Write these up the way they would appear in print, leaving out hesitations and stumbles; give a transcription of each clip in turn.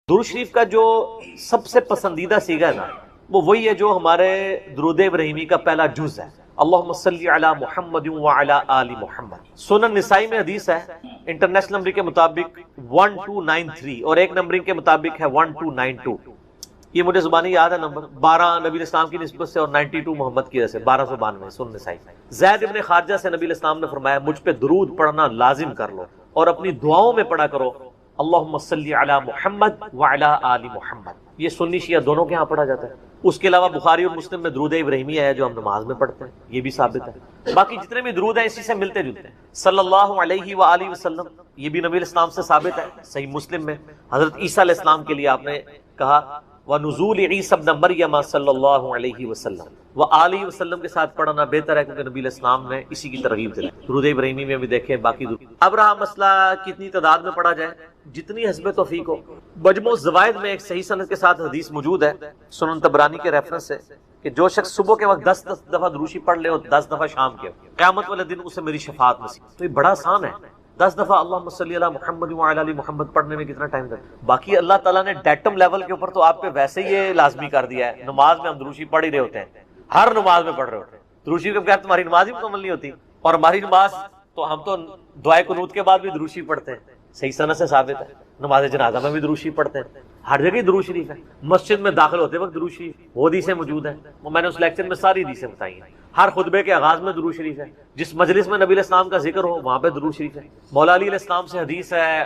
درود شریف کا جو سب سے پسندیدہ سیغہ ہے نا، وہ وہی ہے جو ہمارے درود ابراہیمی کا پہلا جز ہے، اللہم صلی علی محمد وعلی آل محمد۔ سنن نسائی میں حدیث ہے، انٹرنیشنل نمبر کے مطابق 1293 اور ایک نمبرنگ کے مطابق ہے 1292۔ یہ مجھے زبانی یاد ہے نمبر، 12 نبی اسلام کی نسبت سے اور 92 محمد کی وجہ سے، 1292 سنن نسائی۔ زید ابن خارجہ سے نبی اسلام نے فرمایا مجھ پہ درود پڑھنا لازم کر لو اور اپنی دعاؤں میں پڑھا کرو اللہم صلی علی محمد وعلی آل محمد۔ یہ سنی شیعہ دونوں کے ہاں پڑھا جاتا ہے۔ اس کے علاوہ بخاری اور مسلم میں درود ابراہیمی ہے جو ہم نماز میں پڑھتے ہیں، یہ بھی ثابت ہے۔ باقی جتنے بھی درود ہیں اسی سے ملتے جلتے ہیں، صلی اللہ علیہ وآلہ وسلم، یہ بھی نبی اسلام سے ثابت ہے۔ صحیح مسلم میں حضرت عیسیٰ علیہ السلام کے لیے آپ نے کہا وَنُزُولِ عِیسیٰ ابْنَ مَرْیَمَ صلی اللہ علیہ وسلم وآلہ وسلم کے ساتھ پڑھنا بہتر ہے، کیونکہ نبی علیہ السلام نے اسی کی ترغیب دی۔ درود ابراہیمی میں بھی دیکھیں باقی درود۔ اب رہا مسئلہ کتنی تعداد میں پڑھا جائے، جتنی حسب توفیق ہو۔ مجموع الزوائد میں ایک صحیح سند کے ساتھ حدیث موجود ہے سنن طبرانی کے ریفرنس سے کہ جو شخص صبح کے وقت 10 دفعہ دروشی پڑھ لے اور 10 دفعہ شام کے، قیامت والے دن اسے میری شفاعت نصیب۔ تو یہ بڑا آسان ہے، 10 دفعہ اللہم صلی علی محمد وعلی آل محمد پڑھنے میں کتنا ٹائم لگتا؟ باقی اللہ تعالیٰ نے ڈیٹم لیول کے اوپر تو آپ پہ ویسے ہی یہ لازمی کر دیا ہے۔ نماز میں ہم دروشی پڑھ ہی رہے ہوتے ہیں، ہر نماز میں پڑھ رہے ہوتے ہیں دروشی کے بغیر تمہاری نماز ہی مکمل نہیں ہوتی۔ اور ہماری نماز تو ہم تو دعائے قنوت کے بعد بھی دروشی پڑھتے ہیں، صحیح سند سے ثابت ہے۔ نماز جنازہ میں بھی درود شریف پڑھتے ہیں، ہر جگہ درود شریف ہے۔ مسجد میں داخل ہوتے وقت درود شریف، وہ حدیثیں موجود ہیں، وہ میں نے اس لیکچر میں ساری حدیثیں بتائی ہیں۔ ہر خطبے کے آغاز میں درود شریف ہے، جس مجلس میں نبی علیہ السلام کا ذکر ہو وہاں پہ درود شریف ہے۔ مولا علی علیہ السلام سے حدیث ہے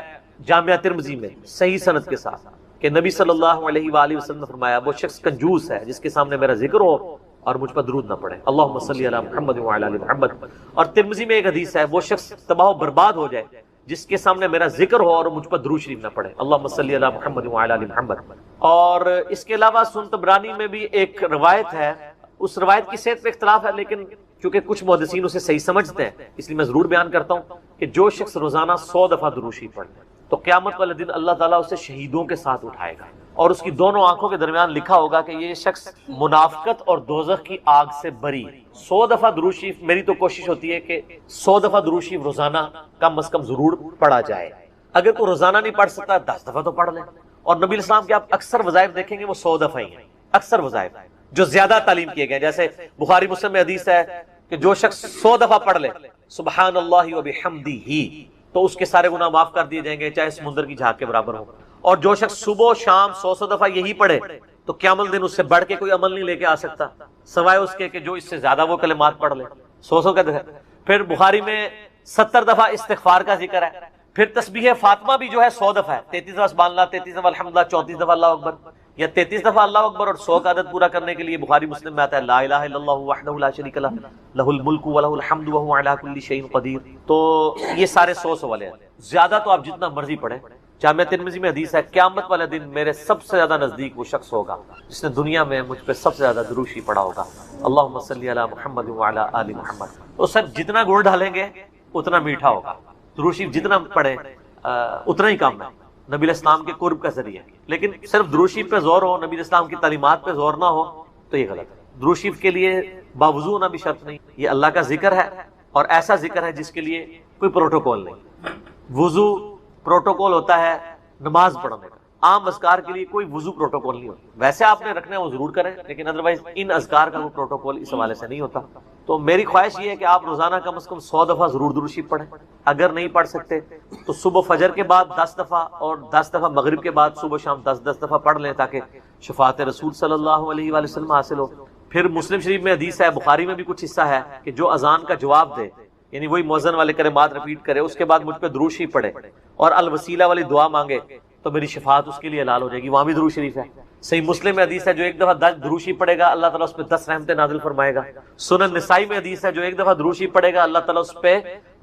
جامعہ ترمذی میں صحیح سند کے ساتھ کہ نبی صلی اللہ علیہ وآلہ وسلم نے فرمایا وہ شخص کنجوس ہے جس کے سامنے میرا ذکر ہو اور مجھ پر درود نہ پڑے، اللہم صلی علی محمد وعلی آل محمد۔ اور ترمذی میں ایک حدیث ہے وہ شخص تباہ و برباد ہو جائے جس کے سامنے میرا ذکر ہو اور مجھ پر درود شریف نہ پڑے، اللہم صلی علی محمد وعلی آل محمد۔ اور اس کے علاوہ سنن طبرانی میں بھی ایک روایت ہے، اس روایت کی صحت پہ اختلاف ہے، لیکن چونکہ کچھ محدثین اسے صحیح سمجھتے ہیں اس لیے میں ضرور بیان کرتا ہوں کہ جو شخص روزانہ 100 دفعہ درود شریف پڑھے تو قیامت والے دن اللہ تعالیٰ اسے شہیدوں کے ساتھ اٹھائے گا اور اس کی دونوں آنکھوں کے درمیان لکھا ہوگا کہ یہ شخص منافقت اور دوزخ کی آگ سے بری۔ 100 دفعہ درود شریف، میری تو کوشش ہوتی ہے کہ 100 دفعہ درود شریف روزانہ کم از کم ضرور پڑھا جائے۔ اگر کوئی روزانہ نہیں پڑھ سکتا 10 دفعہ تو پڑھ لیں۔ اور نبی علیہ السلام کے آپ اکثر وظائف دیکھیں گے وہ 100 دفعہ ہی ہیں، اکثر وظائف جو زیادہ تعلیم کیے گئے، جیسے بخاری مسلم میں حدیث ہے کہ جو شخص 100 دفعہ پڑھ لے سبحان اللہ وبحمدہ تو اس کے سارے گناہ معاف کر دیے جائیں گے، چاہے سمندر کی جھاگ کے برابر ہو۔ اور جو شخص صبح و شام 100 دفعہ یہی پڑھے تو قیامت دن اس سے بڑھ کے کوئی عمل نہیں لے کے آ سکتا سوائے اس کے کہ جو اس سے زیادہ وہ کلمات پڑھ لے، 100 کا دفعہ۔ پھر بخاری میں 70 دفعہ استغفار کا ذکر ہے۔ پھر تسبیح فاطمہ بھی جو ہے 100 دفعہ ہے، 33 دفعہ سبحان اللہ، 33 دفعہ الحمدللہ، 34 دفعہ اللہ اکبر، یا 33 دفعہ اللہ اکبر اور 100 کا عدد پورا کرنے کے لیے بخاری مسلم میں آتا ہے لا الہ الا اللہ وحدہ لا شریک لہ لہ الملک ولہ الحمد وہو علی کل شیء قدیر۔ تو یہ سارے 100 والے ہیں، زیادہ تو آپ جتنا مرضی پڑھیں۔ جامعہ ترمذی میں حدیث ہے قیامت والے دن میرے سب سے زیادہ نزدیک وہ شخص ہوگا جس نے دنیا میں مجھ پہ سب سے زیادہ درود شریف پڑھا ہوگا، اللہم صلی علی محمد وعلی آل محمد۔ تو سر جتنا گڑ ڈالیں گے اتنا میٹھا ہوگا، درود شریف جتنا پڑھیں اتنا ہی کام ہے، نبی علیہ السلام کے قرب کا ذریعہ۔ لیکن صرف درود شریف پہ زور ہو، نبی علیہ السلام کی تعلیمات پہ زور نہ ہو تو یہ غلط ہے۔ درود شریف کے لیے باوضو ہونا بھی شرط نہیں، یہ اللہ کا ذکر ہے اور ایسا ذکر ہے جس کے لیے کوئی پروٹوکول نہیں۔ وضو پروٹوکول ہوتا ہے نماز پڑھنے کا، عام اذکار کے لیے کوئی وضو پروٹوکول نہیں ہوتا۔ ویسے آپ نے رکھنا ہے وہ ضرور کریں، لیکن ادروائز ان اذکار کا وہ پروٹوکول اس حوالے سے نہیں ہوتا۔ تو میری خواہش یہ ہے کہ آپ روزانہ کم از کم 100 دفعہ ضرور درود شریف پڑھیں۔ اگر نہیں پڑھ سکتے تو صبح فجر کے بعد 10 دفعہ اور 10 دفعہ مغرب کے بعد صبح شام 10 دفعہ پڑھ لیں تاکہ شفاعت رسول صلی اللہ علیہ وآلہ وسلم حاصل ہو۔ پھر مسلم شریف میں حدیث ہے، بخاری میں بھی کچھ حصہ ہے کہ جو اذان کا جواب دے، یعنی وہی مؤذن والے کلمات رپیٹ کرے، اس کے بعد مجھ پہ درود شریف پڑھے اور الوسیلہ والی دعا مانگے تو میری شفاعت اس کے لیے حلال ہو جائے گی، وہاں بھی درود شریف ہے۔ صحیح مسلم میں حدیث ہے جو ایک دفعہ 10 درود شریف پڑھے گا اللہ تعالیٰ اس پہ 10 رحمتیں نازل فرمائے گا۔ سنن نسائی میں حدیث ہے جو ایک دفعہ درود شریف پڑھے گا اللہ تعالیٰ اس پہ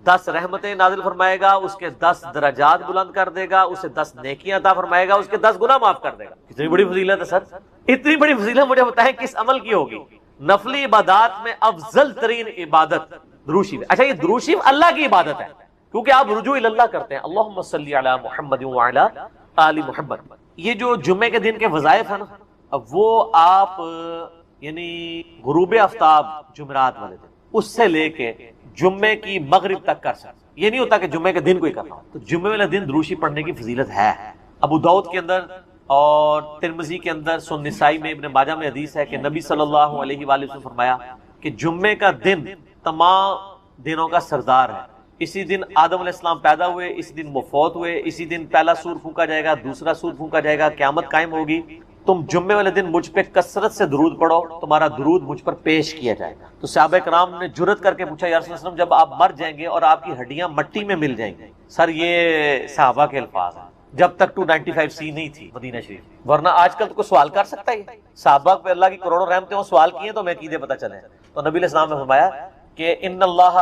10 رحمتیں نازل فرمائے گا، اس کے 10 درجات بلند کر دے گا، اسے 10 نیکیاں عطا فرمائے گا، اس کے 10 گناہ معاف کر دے گا۔ کتنی بڑی فضیلت ہے سر، اتنی بڑی فضیلت مجھے بتائیں کس عمل کی ہوگی؟ نفلی عبادات میں افضل ترین عبادت درود شریف۔ اچھا یہ درود شریف اللہ کی عبادت ہے کیونکہ آپ رجوع اللہ کرتے ہیں، اللہم صلی علی محمد وعلی آل محمد۔ یہ جو جمعے کے دن کے وظائف ہیں نا، اب وہ آپ یعنی غروب آفتاب جمعرات والے دن اس سے لے کے جمعے کی مغرب تک کر سکتے۔ یہ نہیں ہوتا کہ جمعے کے دن کوئی کرنا ہو، تو جمعے والے دن درود شریف پڑھنے کی فضیلت ہے۔ ابو داؤد کے اندر اور ترمذی کے اندر، سنن نسائی میں، ابن ماجہ میں حدیث ہے کہ نبی صلی اللہ علیہ وآلہ وسلم فرمایا کہ جمعے کا دن تمام دنوں کا سردار ہے۔ اسی دن آدم علیہ السلام پیدا ہوئے، اسی دن وہ فوت ہوئے، اسی دن پہلا سور پھونکا جائے گا، دوسرا سور پھونکا جائے گا، قیامت قائم ہوگی۔ تم جمعے والے دن مجھ پہ کثرت سے درود پڑھو، تمہارا درود مجھ پر پیش کیا جائے گا۔ تو صحابہ کرام نے جرت کر کے پوچھا، یا رسول اللہ علیہ وسلم جب آپ مر جائیں گے اور آپ کی ہڈیاں مٹی میں مل جائیں گے؟ سر یہ صحابہ کے الفاظ ہیں، جب تک 295C نہیں تھی مدینہ شریف، ورنہ آج کل تو کوئی سوال کر سکتا ہے؟ صحابہ پہ اللہ کی کروڑوں رحمتیں، وہ سوال کیے تو ہمیں عقیدے پتہ چلے۔ تو نبی علیہ السلام نے فرمایا کہ ان اللہ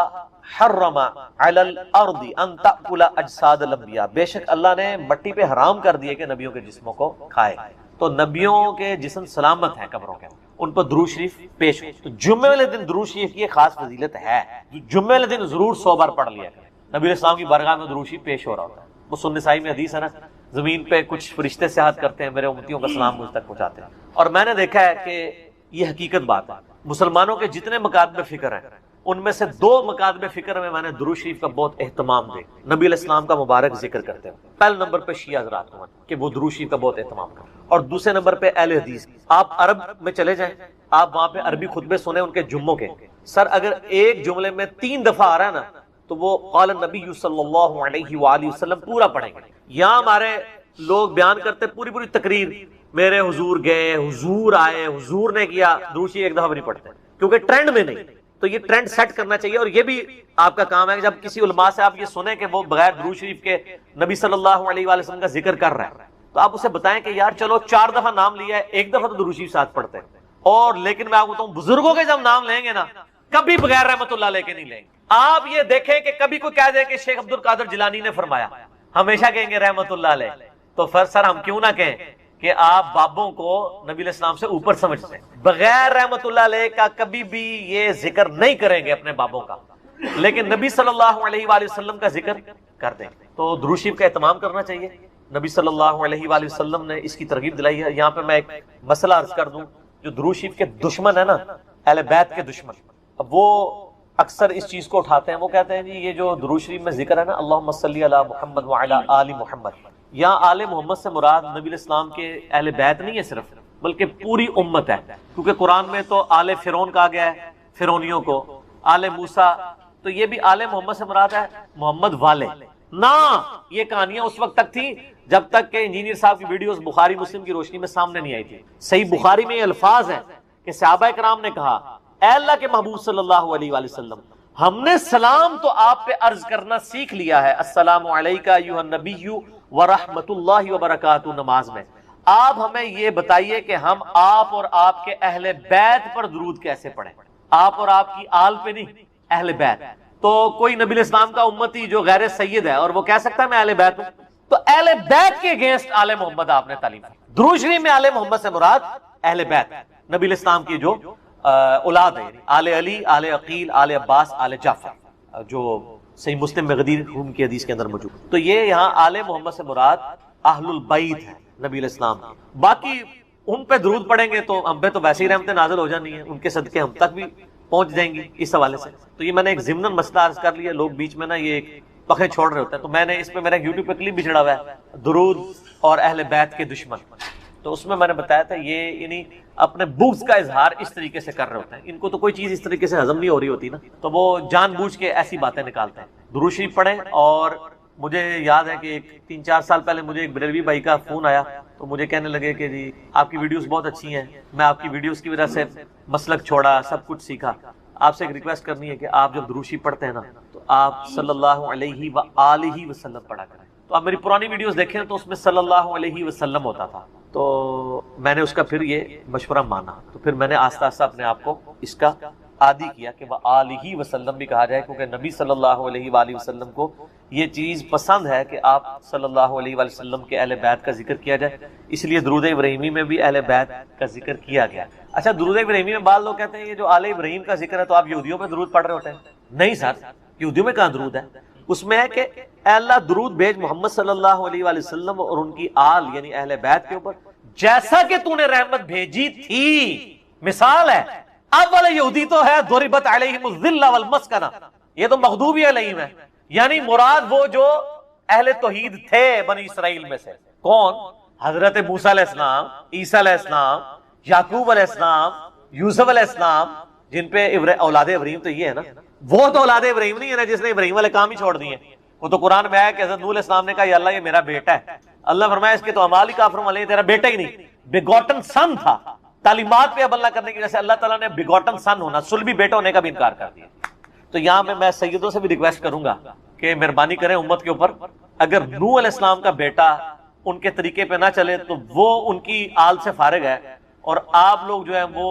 حرم علی الارض ان تأکل اجساد الانبیاء، بے شک اللہ نے مٹی پہ حرام کر دیے کہ نبیوں کے جسموں کو کھائے۔ تو نبیوں کے جسم سلامت ہیں قبروں کے، ان پر درود شریف پیش ہو۔ تو جمعے والے دن درود شریف کی خاص فضیلت ہے، جمعے والے دن ضرور 100 بار پڑھ لیا کریں۔ نبی علیہ السلام کی بارگاہ میں درود شریف پیش ہو رہا ہوتا ہے۔ وہ سنن نسائی میں حدیث ہے نا، زمین پہ کچھ فرشتے سیاحت کرتے ہیں، میرے امتیوں کا سلام مجھ تک پہنچاتے ہیں۔ اور میں نے دیکھا ہے کہ یہ حقیقت بات ہے، مسلمانوں کے جتنے مکاتب فکر ہیں ان میں سے 2 مکاتب فکر میں نے درود شریف کا بہت اہتمام دیکھا۔ نبی علیہ السلام کا مبارک ذکر کرتے ہیں، پہلے نمبر پہ شیعہ حضرات کو کہ وہ درود شریف کا بہت اہتمام کرتے ہیں، اور دوسرے نمبر پہ اہل حدیث۔ آپ عرب میں چلے جائیں، آپ وہاں پہ عربی خطبے سنیں ان کے جمعوں کے، سر اگر ایک جملے میں 3 دفعہ آ رہا ہے نا تو وہ قال النبی صلی اللہ علیہ وآلہ وسلم پورا پڑھیں گے۔ یہاں ہمارے لوگ بیان کرتے پوری تقریر، میرے حضور گئے، حضور آئے، حضور نے کیا، درود شریف ایک دفعہ بھی نہیں پڑھتے کیونکہ ٹرینڈ میں نہیں۔ تو یہ ٹرینڈ سیٹ کرنا چاہیے، اور یہ بھی آپ کا کام ہے کہ جب کسی علماء سے آپ یہ سنیں کہ وہ بغیر درود شریف کے نبی صلی اللہ علیہ وآلہ وسلم کا ذکر کر رہا ہے، تو آپ اسے بتائیں کہ یار چلو 4 دفعہ نام لیا ہے، 1 دفعہ تو درود شریف ساتھ پڑھتے ہیں۔ اور لیکن میں آپ کو بتاؤں، بزرگوں کے جب نام لیں گے نا، کبھی بغیر رحمت اللہ علیہ کے نہیں لیں گے۔ آپ یہ دیکھیں کہ کبھی کوئی کہہ دے کہ شیخ عبد القادر جیلانی نے فرمایا، ہمیشہ کہیں گے رحمت اللہ علیہ۔ تو پھر سر ہم کیوں نہ کہیں کہ آپ بابوں کو نبی علیہ السلام سے اوپر سمجھتے ہیں، بغیر رحمت اللہ علیہ کا کبھی بھی یہ ذکر نہیں کریں گے اپنے بابوں کا، لیکن نبی صلی اللہ علیہ وآلہ وسلم کا ذکر کر دیں گے۔ تو درود شریف کا اہتمام کرنا چاہیے، نبی صلی اللہ علیہ وآلہ وسلم نے اس کی ترغیب دلائی ہے۔ یہاں پہ میں ایک مسئلہ عرض کر دوں، جو درود شریف کے دشمن ہے نا، اہل بیت کے دشمن، اب وہ اکثر اس چیز کو اٹھاتے ہیں، وہ کہتے ہیں جی یہ جو درود شریف میں ذکر ہے نا، اللہم صلی علی محمد وعلی آل محمد، یہاں آل محمد سے مراد نبی علیہ السلام کے اہل بیت نہیں ہے صرف، بلکہ پوری امت ہے، کیونکہ قرآن میں تو آل فرعون کہا گیا ہے، فرعونیوں کو، آل موسیٰ، تو یہ بھی آل محمد سے مراد ہے محمد والے نہ۔ یہ کہانیاں اس وقت تک تھی جب تک کہ انجینئر صاحب کی ویڈیوز بخاری مسلم کی روشنی میں سامنے نہیں آئی تھی۔ صحیح بخاری میں یہ الفاظ ہیں کہ صحابہ کرام نے کہا، اے اللہ کے محبوب صلی اللہ علیہ وآلہ وسلم، ہم نے سلام تو آپ پہ عرض کرنا سیکھ لیا ہے، السلام علیکہ ایھا النبی ورحمۃ اللہ وبرکاتہ، نماز میں آپ ہمیں یہ بتائیے کہ ہم آپ اور آپ کے اہل بیت پر درود کیسے پڑھیں، آپ اور آپ کی آل پہ نہیں، اہل بیت۔ تو کوئی نبی علیہ السلام کا امتی جو غیر سید ہے اور وہ کہہ سکتا ہے میں اہل بیت ہوں، تو اہل بیت کے اگینسٹ آل محمد آپ نے تعلیم دی۔ درود شریف میں آل محمد سے مراد اہل بیت، نبی علیہ السلام کی جو اولاد ہے، آل علی، آل عقیل، آل عباس، آل جعفر، جو صحیح مسلم میں غدیر روم کی حدیث کے اندر موجود۔ تو یہ یہاں آل محمد سے مراد اہل البیت ہے نبی علیہ السلام کی۔ باقی ان پہ درود پڑھیں گے تو ہم پہ تو ویسے ہی رحمتیں نازل ہو جانی ہیں، ان کے صدقے ہم تک بھی پہنچ جائیں گی اس حوالے سے۔ تو یہ میں نے ایک ضمناً مسئلہ عرض کر لیا، لوگ بیچ میں نا یہ پخے چھوڑ رہے ہوتے ہیں، تو میں نے اس پہ میرا یوٹیوب پہ کلپ بھی چڑھا ہوا ہے، درود اور اہل بیت کے دشمن، تو اس میں نے بتایا تھا یہ یعنی اپنے بغض کا اظہار اس طریقے سے کر رہے ہوتے ہیں، ان کو تو کوئی چیز اس طریقے سے ہضم نہیں ہو رہی ہوتی نا، تو وہ جان بوجھ کے ایسی باتیں نکالتے ہیں۔ درود شریف پڑھیں، اور مجھے یاد ہے کہ 3-4 سال پہلے مجھے ایک بریلوی بھائی کا فون آیا، تو مجھے کہنے لگے کہ جی آپ کی ویڈیوز بہت اچھی ہیں، میں آپ کی ویڈیوز کی وجہ سے مسلک چھوڑا، سب کچھ سیکھا۔ آپ سے ایک ریکویسٹ کرنی ہے کہ آپ جب درود شریف پڑھتے ہیں نا تو آپ صلی اللہ علیہ وآلہ وسلم پڑھا کریں۔ تو آپ میری پرانی ویڈیوز دیکھیں تو اس میں صلی اللہ علیہ وسلم ہوتا تھا، تو میں نے اس کا پھر یہ مشورہ مانا، تو پھر میں نے آہستہ آہستہ اپنے آپ کو اس کا عادی کیا کہ وآلہ وسلم بھی کہا جائے، کیونکہ نبی صلی اللہ علیہ وآلہ وسلم کو یہ چیز پسند ہے کہ آپ صلی اللہ علیہ وآلہ وسلم کے اہل بیت کا ذکر کیا جائے، اس لیے درود ابراہیمی میں بھی اہل بیت کا ذکر کیا گیا۔ اچھا، درود ابراہیمی میں بعض لوگ کہتے ہیں یہ جو آل ابراہیم کا ذکر ہے تو آپ یہودیوں پہ درود پڑھ رہے ہوتے ہیں۔ نہیں سر، یہودیوں میں کہاں درود ہے؟ اس میں ہے کہ اے اللہ درود بھیج محمد صلی اللہ علیہ وآلہ وسلم اور ان کی آل یعنی اہل بیت کے اوپر، جیسا کہ تو نے رحمت بھیجی تھی۔ مثال ہے، اب والا یہودی تو ہے ضربت علیہم الذلہ والمسکنہ، یہ تو مغضوب علیہم ہے، یعنی مراد وہ جو اہل توحید تھے بنی اسرائیل میں سے۔ کون؟ حضرت موسیٰ علیہ السلام، عیسیٰ علیہ السلام، یعقوب علیہ السلام، یوسف علیہ السلام، جن پہ اولاد ابراہیم تو یہ ہے نا، وہ تو اولاد ابراہیم نہیں ہے نا جس نے ابراہیم والے کام ہی چھوڑ دیے. وہ تو قرآن میں آیا کہ حضرت نوح علیہ السلام نے کہا یا اللہ یہ میرا بیٹا ہے. اللہ فرمایا اس کے تو اعمال ہی کافر والے، تیرا بیٹا ہی نہیں، بیگوٹن سن تھا. تعلیمات پہ عمل نہ کرنے کی وجہ سے اللہ تعالیٰ نے بیگوٹن سن ہونا، صلبی بیٹا ہونے کا بھی انکار کر دیا. تو یہاں میں سیدوں سے بھی ریکویسٹ کروں گا کہ مہربانی کریں امت کے اوپر، اگر نوح علیہ السلام کا بیٹا ان کے طریقے پہ نہ چلے تو وہ ان کی آل سے فارغ ہے، اور آپ لوگ جو ہیں وہ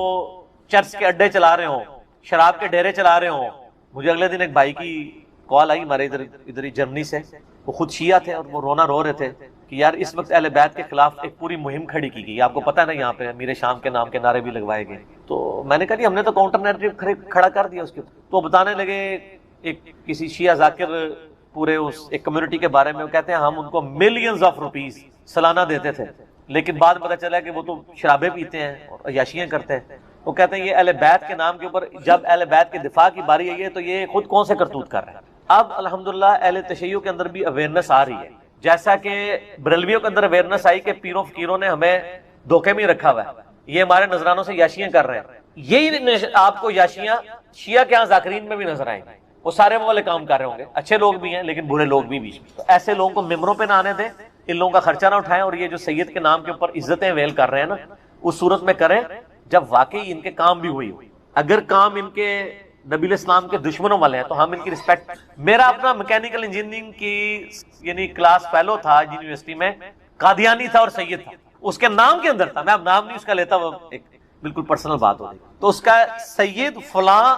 چرچ کے اڈے چلا رہے ہوں، شراب کے ڈیرے چلا رہے ہوں. مجھے اگلے دن ایک بھائی کی کال آئی ہمارے ادھر ہی جرمنی سے، وہ خود شیعہ تھے اور وہ رونا رو رہے تھے کہ یار اس وقت اہل بیت کے خلاف ایک پوری مہم کھڑی کی گئی. آپ کو پتہ ہے نا یہاں پہ امیر شام کے نام کے نعرے بھی لگوائے گئے. تو میں نے کہا جی ہم نے تو کاؤنٹر نیریٹو کھڑا کر دیا اس کے. تو بتانے لگے ایک کسی شیعہ ذاکر پورے اس ایک کمیونٹی کے بارے میں، وہ کہتے ہیں ہم ان کو ملینز آف روپیز سالانہ دیتے تھے، لیکن بعد پتہ چلا کہ وہ تو شرابیں پیتے ہیں اور عیاشیاں کرتے ہیں. وہ کہتے ہیں یہ اہل بیت کے نام کے اوپر جب اہل بیت کے دفاع کی باری آئی ہے تو یہ خود کون سے کرتوت کر رہے ہیں. اب الحمدللہ اہل تشیع کے اندر بھی اویئرنیس آ رہی ہے، جیسا کہ بریلویوں کے اندر اویئرنیس آئی کہ پیروں فقیروں نے ہمیں دھوکے میں رکھا ہوا ہے، یہ ہمارے نذرانوں سے یاشیاں کر رہے ہیں. یہی آپ کو یاشیاں شیعہ کے ہاں ذاکرین میں بھی نظر آئیں گے. وہ سارے وہ والے کام کر رہے ہوں گے، اچھے لوگ بھی ہیں لیکن برے لوگ بھی بیچ میں. تو ایسے لوگوں کو ممبروں پہ نہ آنے دیں، ان لوگوں کا خرچہ نہ اٹھائیں، اور یہ جو سید کے نام کے اوپر عزتیں ویل کر رہے ہیں نا، اس صورت میں کریں جب واقعی ان کے کام بھی ہوئی. اگر کام ان کے نبی الاسلام کے دشمنوں والے ہیں تو ہم ان کی رسپیکٹ. میرا اپنا میکینیکل انجینئرنگ کی یعنی کلاس فیلو تھا یونیورسٹی میں، قادیانی تھا اور سید تھا، اس کے نام کے اندر تھا، میں اب نام نہیں اس کا لیتا، وہ ایک بالکل پرسنل بات ہو رہی، تو اس کا سید فلاں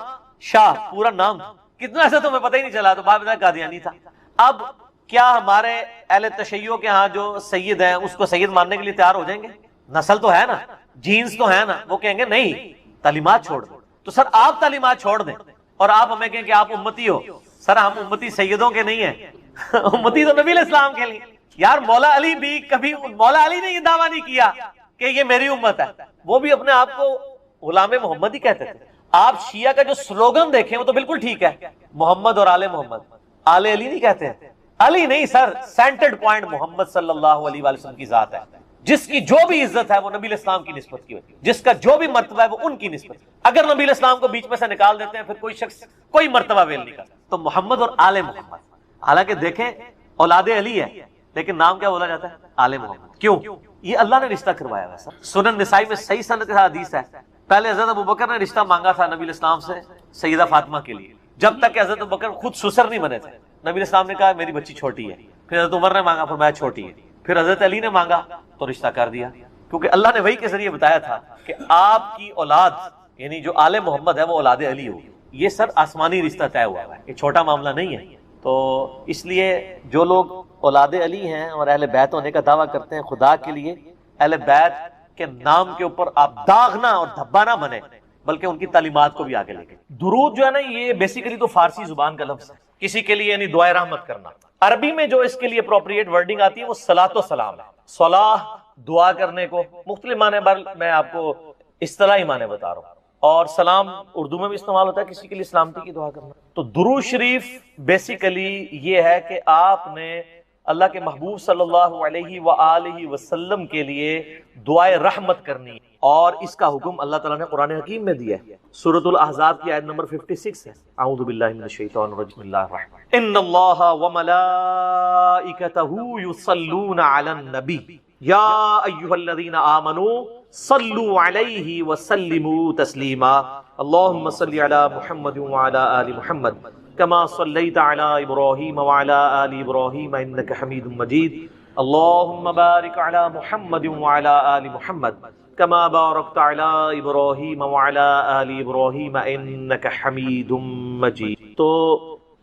شاہ پورا نام تھا. کتنا ایسا تو ہمیں پتہ ہی نہیں چلا، تو بعد میں قادیانی تھا. اب کیا ہمارے اہل تشیع کے ہاں جو سید ہیں اس کو سید ماننے کے لیے تیار ہو جائیں گے؟ نسل تو ہے نا، جینز تو ہے نا. وہ کہیں گے نہیں تعلیمات چھوڑ دو. تو سر آپ تعلیمات چھوڑ دیں اور آپ ہمیں کہیں کہ آپ امتی ہو. سر ہم امتی سیدوں کے نہیں ہیں، امتی تو نبی علیہ السلام کے لیے. یار مولا علی بھی کبھی، مولا علی نے یہ دعویٰ نہیں کیا کہ یہ میری امت ہے، وہ بھی اپنے آپ کو غلام محمد ہی کہتے تھے. آپ شیعہ کا جو سلوگن دیکھیں وہ تو بالکل ٹھیک ہے، محمد اور آل محمد. آل علی نہیں کہتے ہیں، علی نہیں سر، سینٹرڈ پوائنٹ محمد صلی اللہ علیہ وآلہ وسلم کی ذات ہے، جس کی جو بھی عزت ہے وہ نبی علیہ السلام کی نسبت کی ہوتی ہے، جس کا جو بھی مرتبہ ہے وہ ان کی نسبت. اگر نبی علیہ السلام کو بیچ میں سے نکال دیتے ہیں پھر کوئی شخص کوئی مرتبہ ویل نہیں کرتا. تو محمد اور آل محمد، حالانکہ دیکھیں اولاد علی ہے لیکن نام کیا بولا جاتا ہے؟ آل محمد. کیوں؟ یہ اللہ نے رشتہ کروایا ہے. سنن نسائی میں صحیح سند کے ساتھ حدیث ہے، پہلے حضرت ابوبکر نے رشتہ مانگا تھا نبی علیہ السلام سے سیدہ فاطمہ کے لیے، جب تک کہ حضرت ابوبکر خود سسر نہیں بنے تھے. نبی علیہ السلام نے کہا میری بچی چھوٹی ہے. پھر حضرت عمر نے مانگا، فرمایا چھوٹی ہے. پھر حضرت علی نے مانگا تو رشتہ کر دیا، کیونکہ اللہ نے وحی کے ذریعے بتایا تھا کہ آپ کی اولاد یعنی جو آل محمد ہے وہ اولاد علی ہوگی. یہ سر آسمانی رشتہ طے ہوا ہے، یہ چھوٹا معاملہ نہیں ہے. تو اس لیے جو لوگ اولاد علی ہیں اور اہل بیت ہونے کا دعویٰ کرتے ہیں، خدا کے لیے اہل بیت کے نام کے اوپر آپ داغنا اور دھبا نہ بنے، بلکہ ان کی تعلیمات کو بھی آگے لے کے. درود جو ہے نا یہ بیسیکلی تو فارسی زبان کا لفظ ہے، کسی کے لیے یعنی دعائے رحمت کرنا. عربی میں جو اس کے لیے اپروپریٹ ورڈنگ آتی ہے وہ صلاۃ و سلام ہے. صلاح دعا کرنے کو مختلف معنی، میں آپ کو اصطلاحی معنی بتا رہا ہوں، اور سلام اردو میں بھی استعمال ہوتا ہے کسی کے لیے سلامتی کی دعا کرنا. تو درود شریف بیسیکلی یہ ہے کہ آپ نے اللہ کے محبوب صلی اللہ علیہ وآلہ وسلم کے لیے دعائے رحمت کرنی، اور اس کا حکم اللہ تعالیٰ نے قرآن حکیم میں دیا ہے. سورۃ الاحزاب کی آیت نمبر 56 ہے. اعوذ باللہ من الشیطان الرجیم. بسم اللہ الرحمن الرحیم. ان اللہ وملائکتہ یصلون علی النبی یا ایھا الذین آمنوا صلوا علیہ وسلموا تسلیما. اللہم صل علی محمد وعلی آل محمد كما صليت على إبراهيم وعلى آل إبراهيم إنك حميد مجيد. اللهم بارك على محمد وعلى آل محمد كما باركت على إبراهيم وعلى آل إبراهيم إنك حميد مجيد. تو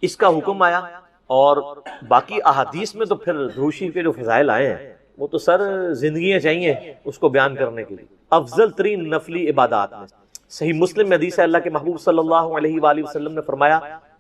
اس کا حکم آیا، اور باقی احادیث میں تو پھر درود شریف کے جو فضائل آئے ہیں وہ تو سر زندگیاں چاہیے اس کو بیان کرنے کے لیے. افضل ترین نفلی عبادات میں صحیح مسلم میں حدیث ہے، اللہ کے محبوب صلی اللہ علیہ وآلہ وسلم نے فرمایا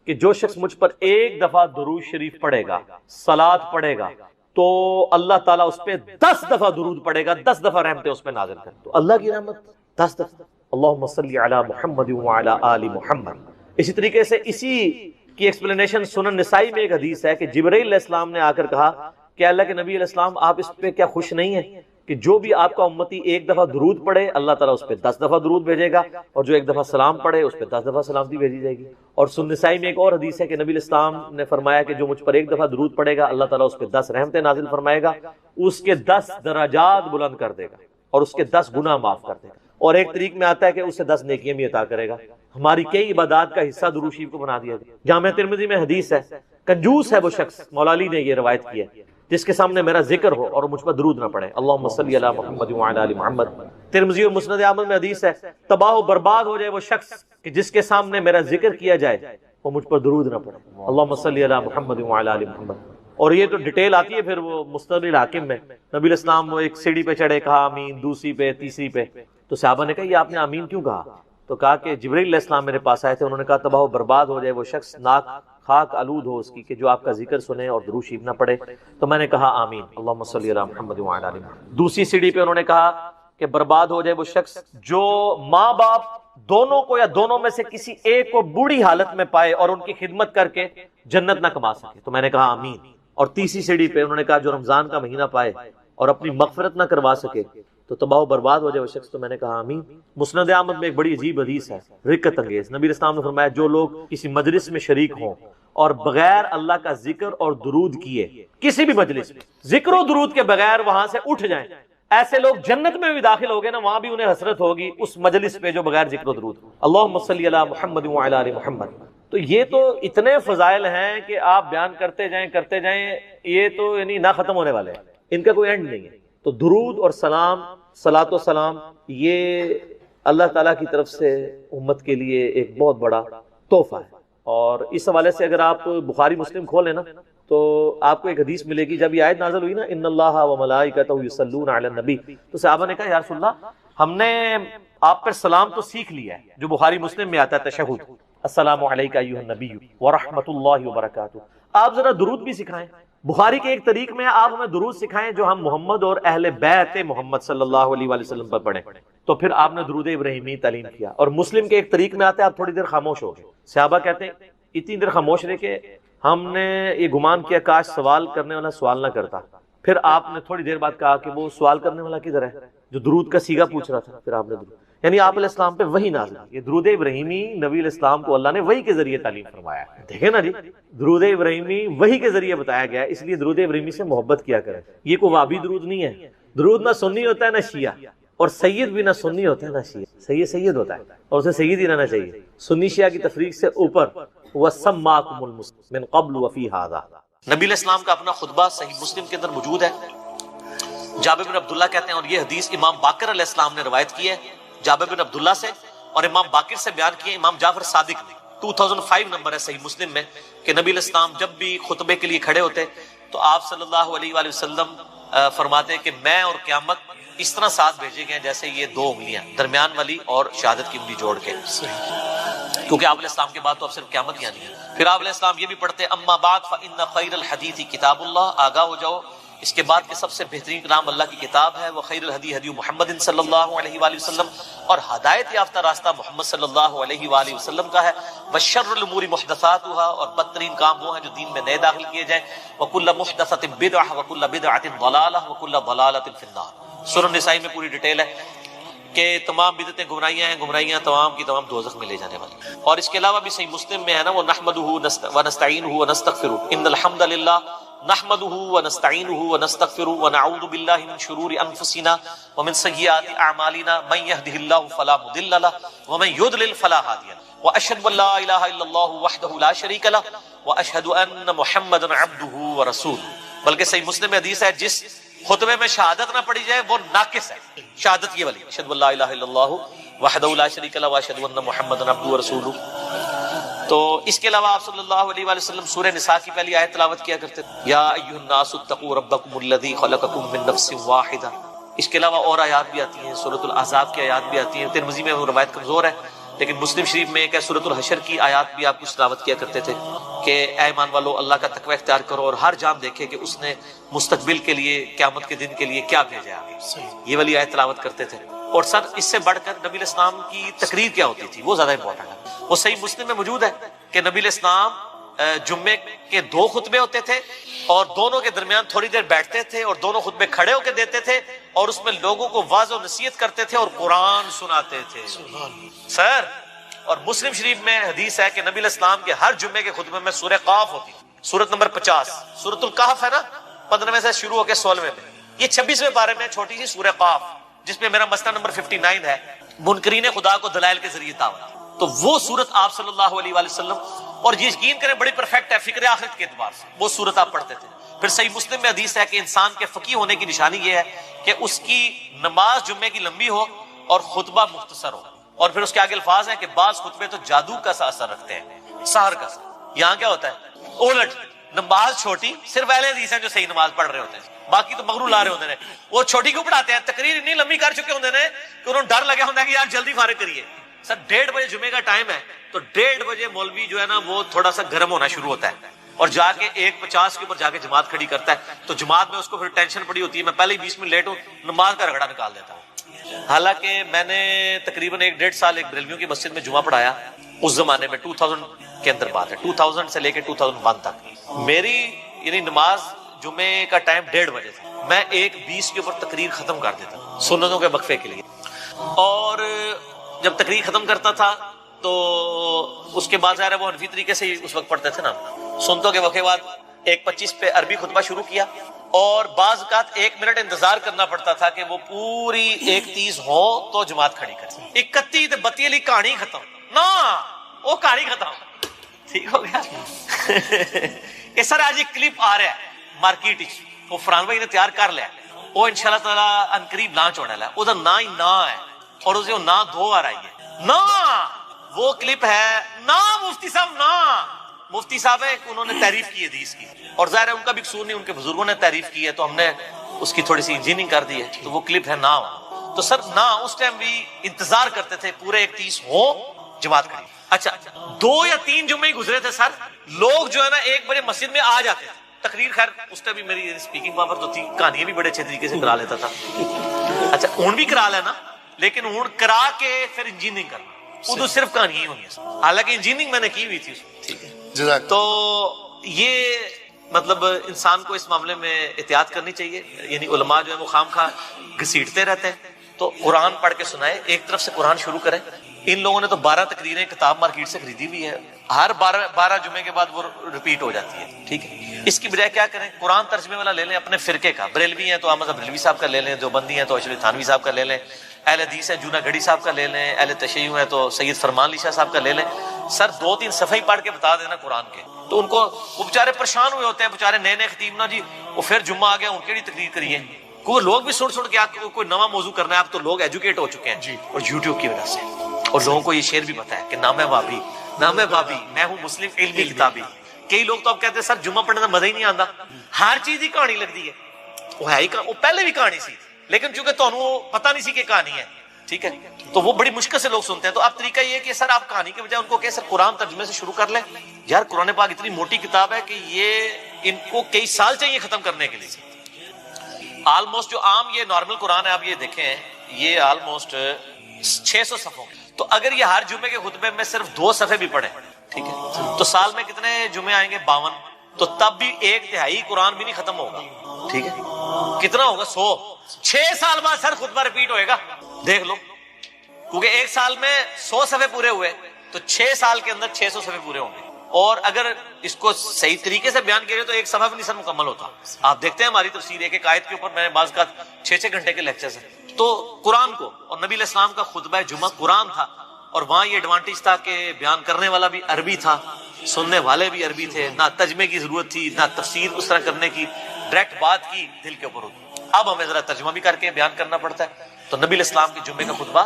کہ جو شخص مجھ پر ایک دفعہ درود شریف پڑھے گا، صلاۃ پڑھے گا، تو اللہ تعالیٰ اس پہ 10 دفعہ درود پڑھے گا، 10 دفعہ رحمتیں اس پہ نازل کریں. تو اللہ کی رحمت 10 دفعہ. اللہم صلی علی محمد وعلی آل محمد. اسی طریقے سے اسی کی ایکسپلینیشن سنن نسائی میں ایک حدیث ہے کہ جبرائیل علیہ السلام نے آ کر کہا کہ اللہ کے نبی علیہ السلام آپ اس پہ کیا خوش نہیں ہیں کہ جو بھی آپ کا امتی ایک دفعہ درود پڑھے اللہ تعالیٰ اس پہ 10 دفعہ درود بھیجے گا، اور جو ایک دفعہ سلام پڑھے اس پہ 10 دفعہ سلامتی بھیجی جائے گی۔ اور سنن نسائی میں ایک اور حدیث ہے کہ نبی الاسلام نے فرمایا کہ جو مجھ پر ایک دفعہ درود پڑھے گا اللہ تعالیٰ اس پہ 10 رحمتیں نازل فرمائے گا، اس کے 10 درجات بلند کر دے گا اور اس کے 10 گناہ معاف کر دے گا، اور ایک طریق میں آتا ہے کہ اسے 10 نیکیاں بھی عطا کرے گا۔ ہماری کئی عبادات کا حصہ درود شریف کو بنا دیا گیا۔ جامع ترمذی میں حدیث ہے، کنجوس ہے وہ شخص، مولا علی نے یہ روایت کی ہے، جس کے سامنے میرا ذکر ہو اور مجھ پر درود نہ پڑے، اللہم صلی علی محمد وعلی آل محمد۔ ترمذی اور مسند احمد میں حدیث ہے، تباہ و برباد ہو جائے وہ شخص کہ جس کے سامنے میرا ذکر کیا جائے وہ مجھ پر درود نہ پڑے، اللہم صلی علی محمد وعلی آل محمد۔ اور یہ تو ڈیٹیل آتی ہے پھر وہ مستدرک الحاکم میں، نبی الاسلام وہ ایک سیڑھی پہ چڑھے، کہا آمین، دوسری پہ، تیسری پہ، تو صحابہ نے کہا یہ آپ نے آمین کیوں کہا؟ تو کہا کہ جبرائیل علیہ السلام میرے پاس آئے تھے، انہوں نے کہا تباہ و برباد ہو جائے وہ شخص، ناک خاک آلود ہو اس کی، کہ جو آپ کا ذکر سنے اور درود شریف نہ پڑھے۔ تو میں نے کہا آمین، اللہم صلی علی محمد وعلی آل محمد۔ دوسری سیڑھی پہ انہوں نے کہا کہ برباد ہو جائے وہ شخص جو ماں باپ دونوں کو یا دونوں میں سے کسی ایک کو بوڑھی حالت میں پائے اور ان کی خدمت کر کے جنت نہ کما سکے، تو میں نے کہا آمین۔ اور تیسری سیڑھی پہ انہوں نے کہا جو رمضان کا مہینہ پائے اور اپنی مغفرت نہ کروا سکے تو تباہ و برباد ہو جائے وہ شخص، تو میں نے کہا آمین۔ مسند احمد میں ایک بڑی عجیب حدیث ہے، رکت انگیز، نبی اسلام نے فرمایا جو لوگ کسی مجلس میں شریک ہوں اور بغیر اللہ کا ذکر اور درود کیے کسی بھی مجلس میں ذکر و درود کے بغیر وہاں سے اٹھ جائیں، ایسے لوگ جنت میں بھی داخل ہو گئے نا، وہاں بھی انہیں حسرت ہوگی اس مجلس پہ جو بغیر ذکر و درود۔ اللہم صلی علی محمد وعلی آل محمد۔ تو یہ تو اتنے فضائل ہیں کہ آپ بیان کرتے جائیں، یہ تو یعنی نہ ختم ہونے والے ہیں، ان کا کوئی اینڈ نہیں ہے۔ تو درود اور سلام، صلاۃ و سلام، یہ اللہ تعالیٰ کی طرف سے امت کے لیے ایک بہت بڑا تحفہ ہے۔ اور اس حوالے سے اگر آپ بخاری مسلم کھولیں نا تو آپ کو ایک حدیث ملے گی، جب یہ آیت نازل ہوئی نا ان اللہ و ملائکتہ یصلون علی النبی، تو صحابہ نے کہا یا رسول اللہ ہم نے آپ پر سلام تو سیکھ لیا ہے جو بخاری مسلم میں آتا ہے تشہد، السلام علیک ایھا النبی ورحمۃ اللہ وبرکاتہ، آپ ذرا درود بھی سکھائیں۔ بخاری کے ایک طریق میں آپ ہمیں درود سکھائیں جو ہم محمد اور اہل بیت محمد صلی اللہ علیہ وآلہ وسلم پر پڑھیں، تو پھر آپ نے درود ابراہیمی تعلیم کیا۔ اور مسلم کے ایک طریق میں آتے ہیں آپ تھوڑی دیر خاموش ہو گئے، صحابہ کہتے ہیں اتنی دیر خاموش رہے کہ ہم نے یہ گمان کیا کاش سوال کرنے والا سوال نہ کرتا، پھر آپ نے تھوڑی دیر بعد کہا کہ وہ سوال کرنے والا کدھر ہے جو درود کا سیگا پوچھ رہا تھا، پھر آپ نے درود، یعنی آپ علیہ السلام پہ وحی نازل ہوئی۔ یہ درود ابراہیمی نبی علیہ السلام کو اللہ نے وحی کے ذریعے تعلیم فرمایا ہے، دیکھیں نا جی، درود ابراہیمی وحی کے ذریعے بتایا گیا ہے، اس لیے درود ابراہیمی سے محبت کیا کریں۔ یہ کوئی وابی درود نہیں ہے، درود نہ سنی ہوتا ہے نہ شیعہ، اور سید بھی نہ سنی ہوتا ہے نہ شیعہ، سید سید ہوتا ہے اور اسے سید ہی رہنا چاہیے، سنی شیعہ کی تفریق سے اوپر۔ وَسَمَّاكُمُ الْمُسْلِمِينَ مِن قَبْلُ وَفِي هَذَا، نبی علیہ السلام کا اپنا خطبہ صحیح مسلم کے اندر موجود ہے۔ جابر بن عبداللہ کہتے ہیں، اور یہ حدیث امام باقر علیہ السلام نے روایت کی ہے جابر بن عبداللہ سے، اور امام باقر سے بیان کیے امام جعفر صادق نے، 2005 نمبر ہے صحیح مسلم میں، کہ نبی علیہ السلام جب بھی خطبے کے لیے کھڑے ہوتے تو آپ صلی اللہ علیہ وآلہ وسلم فرماتے کہ میں اور قیامت اس طرح ساتھ بھیجے گئے جیسے یہ دو انگلیاں درمیان والی اور شہادت کی انگلی جوڑ کے، کیونکہ آپ علیہ السلام کے بعد تو اب صرف قیامت ہی آنی ہے۔ پھر آپ علیہ السلام یہ بھی پڑھتے اما بعد فإن خیر الحدیث کتاب اللہ، آگاہ ہو جاؤ اس کے بعد کہ سب سے بہترین کلام اللہ کی کتاب ہے، وخیر الہدی ہدی محمد صلی اللہ علیہ وآلہ وسلم، اور ہدایت یافتہ راستہ محمد صلی اللہ علیہ وآلہ وسلم کا ہے، وشر الامور محدثاتها، اور بدترین کام وہ ہیں جو دین میں نئے داخل کیے جائیں، وکل محدثۃ بدعہ وکل بدعۃ ضلالہ وکل ضلالۃ فی النار۔ سنن نسائی میں پوری ڈیٹیل ہے کہ تمام بدعتیں گمراہیاں ہیں، گمراہیاں تمام کی تمام دوزخ میں لے جانے والی۔ اور اس کے علاوہ بھی صحیح مسلم میں ہے نا، وہ نحمدہ ونستعینہ ونستغفرہ ان الحمد للہ نحمده ونستعینه ونستغفره ونعوذ باللہ من شرور انفسنا ومن سیئات اعمالنا من يهده الله فلا مضل له ومن يضلل فلا هادي له واشهد ان لا اله الا الله وحده لا شريك له واشهد ان محمدا عبده ورسوله۔ بلکہ صحیح مسلم میں حدیث ہے جس خطبے میں شہادت نہ پڑھی جائے وہ ناقص ہے، شہادت یہ والی اشهد ان لا اله الا الله وحده لا شريك له واشهد ان محمدا عبده ورسوله۔ تو اس کے علاوہ آپ صلی اللہ علیہ وآلہ وسلم سورہ نساء کی پہلی آیت تلاوت کیا کرتے تھے، یا ایھا الناس اتقوا ربکم الذی خلقکم من نفس واحدہ۔ اس کے علاوہ اور آیات بھی آتی ہیں، سورۃ الاحزاب کی آیات بھی آتی ہیں، ترمذی میں وہ روایت کمزور ہے لیکن مسلم شریف میں ایک ہے سورۃ الحشر کی آیات بھی آپ کچھ تلاوت کیا کرتے تھے کہ اے ایمان والو اللہ کا تقوی اختیار کرو اور ہر جان دیکھے کہ اس نے مستقبل کے لیے قیامت کے دن کے لیے کیا بھیجا ہے، یہ والی آیت تلاوت کرتے تھے۔ اور سر اس سے بڑھ کر نبی علیہ السلام کی تقریر کیا ہوتی تھی وہ زیادہ امپورٹنٹ ہے، وہ صحیح مسلم میں موجود ہے کہ نبی علیہ السلام جمعے کے 2 خطبے ہوتے تھے اور دونوں کے درمیان تھوڑی دیر بیٹھتے تھے اور دونوں خطبے کھڑے ہو کے دیتے تھے اور اس میں لوگوں کو واعظ و نصیحت کرتے تھے اور قرآن سناتے تھے سر. اور مسلم شریف میں حدیث ہے کہ نبی علیہ السلام کے ہر جمعے کے خطبے میں سورہ قاف ہوتی تھی. سورت نمبر 50 سورت القحف ہے نا, 15ویں سے شروع ہو کے 16ویں میں. یہ 26ویں پارے میں چھوٹی سی سورہ قاف جس میں میرا مسئلہ نمبر 59 ہے, منکرین خدا کو دلائل کے ذریعے دعوت. تو وہ سورت آپ صلی اللہ علیہ وآلہ وسلم, اور یہ یقین کریں بڑی پرفیکٹ ہے فکر آخرت کے اعتبار سے, وہ سورت آپ پڑھتے تھے. پھر صحیح مسلم میں حدیث ہے کہ انسان کے فقیہ ہونے کی نشانی یہ ہے کہ اس کی نماز جمعے کی لمبی ہو اور خطبہ مختصر ہو. اور پھر اس کے آگے الفاظ ہیں کہ بعض خطبے تو جادو کا سا اثر رکھتے ہیں, سحر کا. یہاں کیا ہوتا ہے الٹ, نماز چھوٹی, صرف اہل حدیث ہیں جو صحیح نماز پڑھ رہے ہوتے ہیں, باقی تو مغرور لا رہے ہوتے ہیں. وہ چھوٹی کیوں پڑھاتے ہیں؟ تقریر اتنی لمبی کر چکے ہوتے ہیں کہ انہوں نے ڈر لگا ہوتا ہے کہ یار جلدی فارغ کریے. سر 1:30 بجے جمعے کا ٹائم ہے تو 1:30 بجے مولوی جو ہے نا وہ تھوڑا سا گرم ہونا شروع ہوتا ہے اور جا کے 1:50 کے اوپر جا کے جماعت کھڑی کرتا ہے. تو جماعت میں اس کو پھر ٹینشن پڑی ہوتی ہے, میں پہلے ہی 20 منٹ لیٹ ہوں, نماز کا رگڑا نکال دیتا ہوں. حالانکہ میں نے تقریباً 1.5 سال ایک بریلویوں کی مسجد میں جمعہ پڑھایا اس زمانے میں, 2000 کے اندر بات ہے, 2000 سے لے کے 2001 تک. میری یعنی نماز جمعے کا ٹائم 1:30 بجے تھا, میں 1:20 کے اوپر تقریر ختم کر دیتا سنتوں کے وقفے کے لیے. اور جب تقریر ختم کرتا تھا تو اس کے بعد ظاہر ہے وہ حنفی طریقے سے اس وقت پڑھتے تھے نا, سنتوں کے وقفے بعد 1:25 پہ عربی خطبہ شروع کیا اور بعض اوقات 1 منٹ انتظار کرنا پڑتا تھا کہ وہ پوری 1:30 ہو تو جماعت کھڑی کرے. 31 تے 32 والی کہانی ختم نہ, وہ کہانی ختم, ٹھیک ہو گیا. اس طرح آج ایک کلپ آ رہا ہے مارکیٹ, وہ فرحان بھائی نے تیار کر لیا, وہ انشاءاللہ تعالی ان قریب لانچ ہونے والا ہے. وہ نا ہی نہ ہے اور اسے نہ 2 بار آئی ہے نا. وہ کلپ ہے نا مفتی صاحب, نا مفتی صاحب ہے, انہوں نے تعریف کی حدیث کی اور ظاہر ہے ان کا بھی قصور نہیں, ان کے بزرگوں نے تعریف کی ہے تو ہم نے اس کی تھوڑی سی انجینئرنگ کر دی ہے. تو وہ کلپ ہے نا. تو سر نا اس ٹائم بھی انتظار کرتے تھے پورے 1:30 ہو جماعت کھڑی. اچھا 2 یا 3 جمعے ہی گزرے تھے سر, لوگ جو ہے نا 1 بجے مسجد میں آ جاتے تھے. تقریر خیر اس ٹائم بھی میری اسپیکنگ پاور تو تھی, کہانیاں بھی بڑے اچھے طریقے سے کرا لیتا تھا. اچھا اون بھی کرا لینا, لیکن اون کرا کے پھر انجینئرنگ کرنا, اردو صرف کہانی ہی ہونی ہے. حالانکہ انجینئرنگ میں نے کی ہوئی تھی. ٹھیک ہے, تو یہ مطلب انسان کو اس معاملے میں احتیاط کرنی چاہیے. یعنی علماء جو ہے وہ خام خواہ گھسیٹتے رہتے ہیں, تو قرآن پڑھ کے سنائے, ایک طرف سے قرآن شروع کریں. ان لوگوں نے تو 12 تقریریں کتاب مارکیٹ سے خریدی ہوئی ہے, ہر 12 جمعے کے بعد وہ ریپیٹ ہو جاتی ہے. ٹھیک ہے, اس کی بجائے کیا کریں, قرآن ترجمے والا لے لیں اپنے فرقے کا. بریلوی ہیں تو احمد بریلوی صاحب کا لے لیں, دیوبندی ہیں تو اشرف تھانوی صاحب کا لے لیں, اہل حدیث ہے جونا گڑھی صاحب کا لے لیں, اہل تشیع ہے تو سید فرمان علی شاہ صاحب کا لے لیں. سر 2-3 صفحے پڑھ کے بتا دینا قرآن کے, تو ان کو وہ بےچارے پریشان ہوئے ہوتے ہیں, بےچارے نئے خطیب نا جی, وہ پھر جمعہ آ گیا ان کی تقریر کریے. کوئی لوگ بھی سن کے آپ کو کوئی نواں موضوع کرنا ہے, آپ تو لوگ ایجوکیٹ ہو چکے ہیں جی, اور یوٹیوب کی وجہ سے, اور لوگوں کو یہ شعر بھی پتا ہے کہ نام ہے بابی, نام ہے بابی, میں ہوں مسلم علمی کتابی. کئی لوگ تو اب کہتے ہیں سر جمعہ پڑھنے کا مزہ ہی نہیں آتا, ہر چیز ہی کہانی لگتی ہے. وہ ہے ہی وہ پہلے بھی کہانی سی, لیکن چونکہ تمہیں پتہ نہیں سی کہ کہانی ہے. ٹھیک ہے, تو وہ بڑی مشکل سے لوگ سنتے ہیں. تو اب طریقہ یہ ہے کہ سر آپ کہانی کے بجائے ان کو کہ سر قرآن ترجمے سے شروع کر لیں. یار قرآن پاک اتنی موٹی کتاب ہے کہ یہ ان کو کئی سال چاہیے ختم کرنے کے لیے. آلموسٹ جو عام یہ نارمل قرآن ہے, آپ یہ دیکھیں, یہ آلموسٹ 600 صفحوں. تو اگر یہ ہر جمعے کے خطبے میں صرف 2 صفحے بھی پڑھیں, ٹھیک ہے, تو سال میں کتنے جمعے آئیں گے؟ 52. تو تب بھی 1/3 قرآن بھی نہیں ختم ہوگا. ٹھیک ہے, کتنا ہوگا؟ 100. 6 سال بعد سر خطبہ ریپیٹ ہوئے گا, دیکھ لو, کیونکہ 1 سال میں 100 صفحے پورے ہوئے, تو 6 سال کے اندر 600 صفحے پورے ہوں گے. اور اگر اس کو صحیح طریقے سے بیان کیا جائے تو 1 صفحہ بھی نہیں سر مکمل ہوتا. آپ دیکھتے ہیں ہماری تفسیر ایک آیت کے اوپر میں نے بعض کا 6 گھنٹے کے لیکچرز ہیں. تو قرآن کو, اور نبی علیہ السلام کا خطبہ جمعہ قرآن تھا, اور وہاں یہ ایڈوانٹیج تھا کہ بیان کرنے والا بھی عربی تھا, سننے والے بھی عربی تھے, نہ ترجمے کی ضرورت تھی, نہ تفسیر اس طرح کرنے کی, ڈائریکٹ بات کی دل کے اوپر ہوتی. اب ہمیں ذرا ترجمہ بھی کر کے بیان کرنا پڑتا ہے. تو نبی علیہ السلام کے جمعے کا خطبہ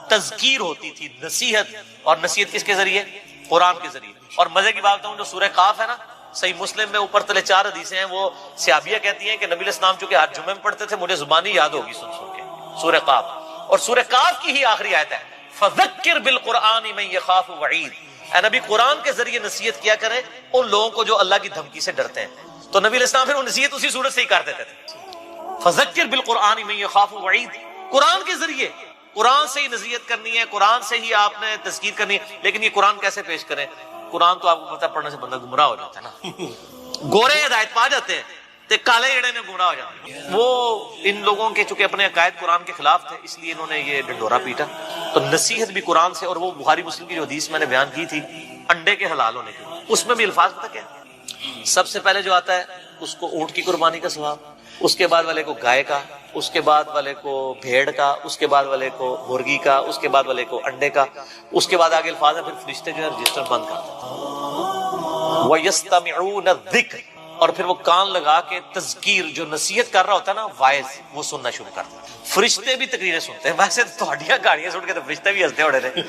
تذکیر ہوتی تھی, نصیحت, اور نصیحت کس کے ذریعے؟ قرآن کے ذریعے. اور مزے کی بات ہوں, جو سورہ قاف ہے نا, صحیح مسلم میں اوپر تلے 4 حدیثیں ہیں, وہ صحابیہ کہتی ہیں کہ نبی علیہ السلام چونکہ ہر جمعے میں پڑھتے تھے, مجھے زبانی یاد ہوگی سن کے سورہ قاف. اور سورہ قاف کی ہی آخری آیت ہے فذکر بالقرآن من یخاف وعید. اے نبی قرآن کے ذریعے نصیحت کیا کریں ان لوگوں کو جو اللہ کی دھمکی سے ڈرتے ہیں. تو نبی علیہ السلام پھر وہ نصیحت اسی صورت سے ہی کر دیتے تھے, فذکر بالقرآن من یخاف وعید. قرآن کے ذریعے, قرآن سے ہی نصیحت کرنی ہے, قرآن سے ہی آپ نے تذکیر کرنی ہے. لیکن یہ قرآن کیسے پیش کریں؟ قرآن تو آپ کو پتہ پڑھنے سے بندہ گمراہ ہو جاتا ہے نا. گورے ہدایت پا جاتے ہیں تے کالے جڑے نے گمراہ ہو جاتے ہیں. وہ ان لوگوں کے چونکہ اپنے عقائد قرآن کے خلاف تھے اس لیے انہوں نے یہ ڈنڈورا پیٹا. تو نصیحت بھی قرآن سے. اور وہ بخاری مسلم کی جو حدیث میں نے بیان کی تھی انڈے کے حلال ہونے کی, اس میں بھی الفاظ پتہ کیا سب سے پہلے جو آتا ہے اس کو اونٹ کی قربانی کا ثواب, اس کے بعد والے کو گائے کا, اس کے بعد والے کو بھیڑ کا, اس کے بعد والے کو مرغی کا, اس کے بعد والے کو انڈے کا, اس کے بعد آگے الفاظ ہے پھر فرشتے جو ہے رجسٹر بند کرتے ہیں. وَيَسْتَمِعُونَ الذِّكْرَ, اور پھر وہ کان لگا کے تذکیر جو نصیحت کر رہا ہوتا ہے نا وائز, وہ سننا شروع کرتے ہیں. فرشتے بھی تقریریں سنتے ہیں. ویسے تو ہڈیاں گاڑیاں سن کے تو فرشتے بھی ہنستے اڑے رہے,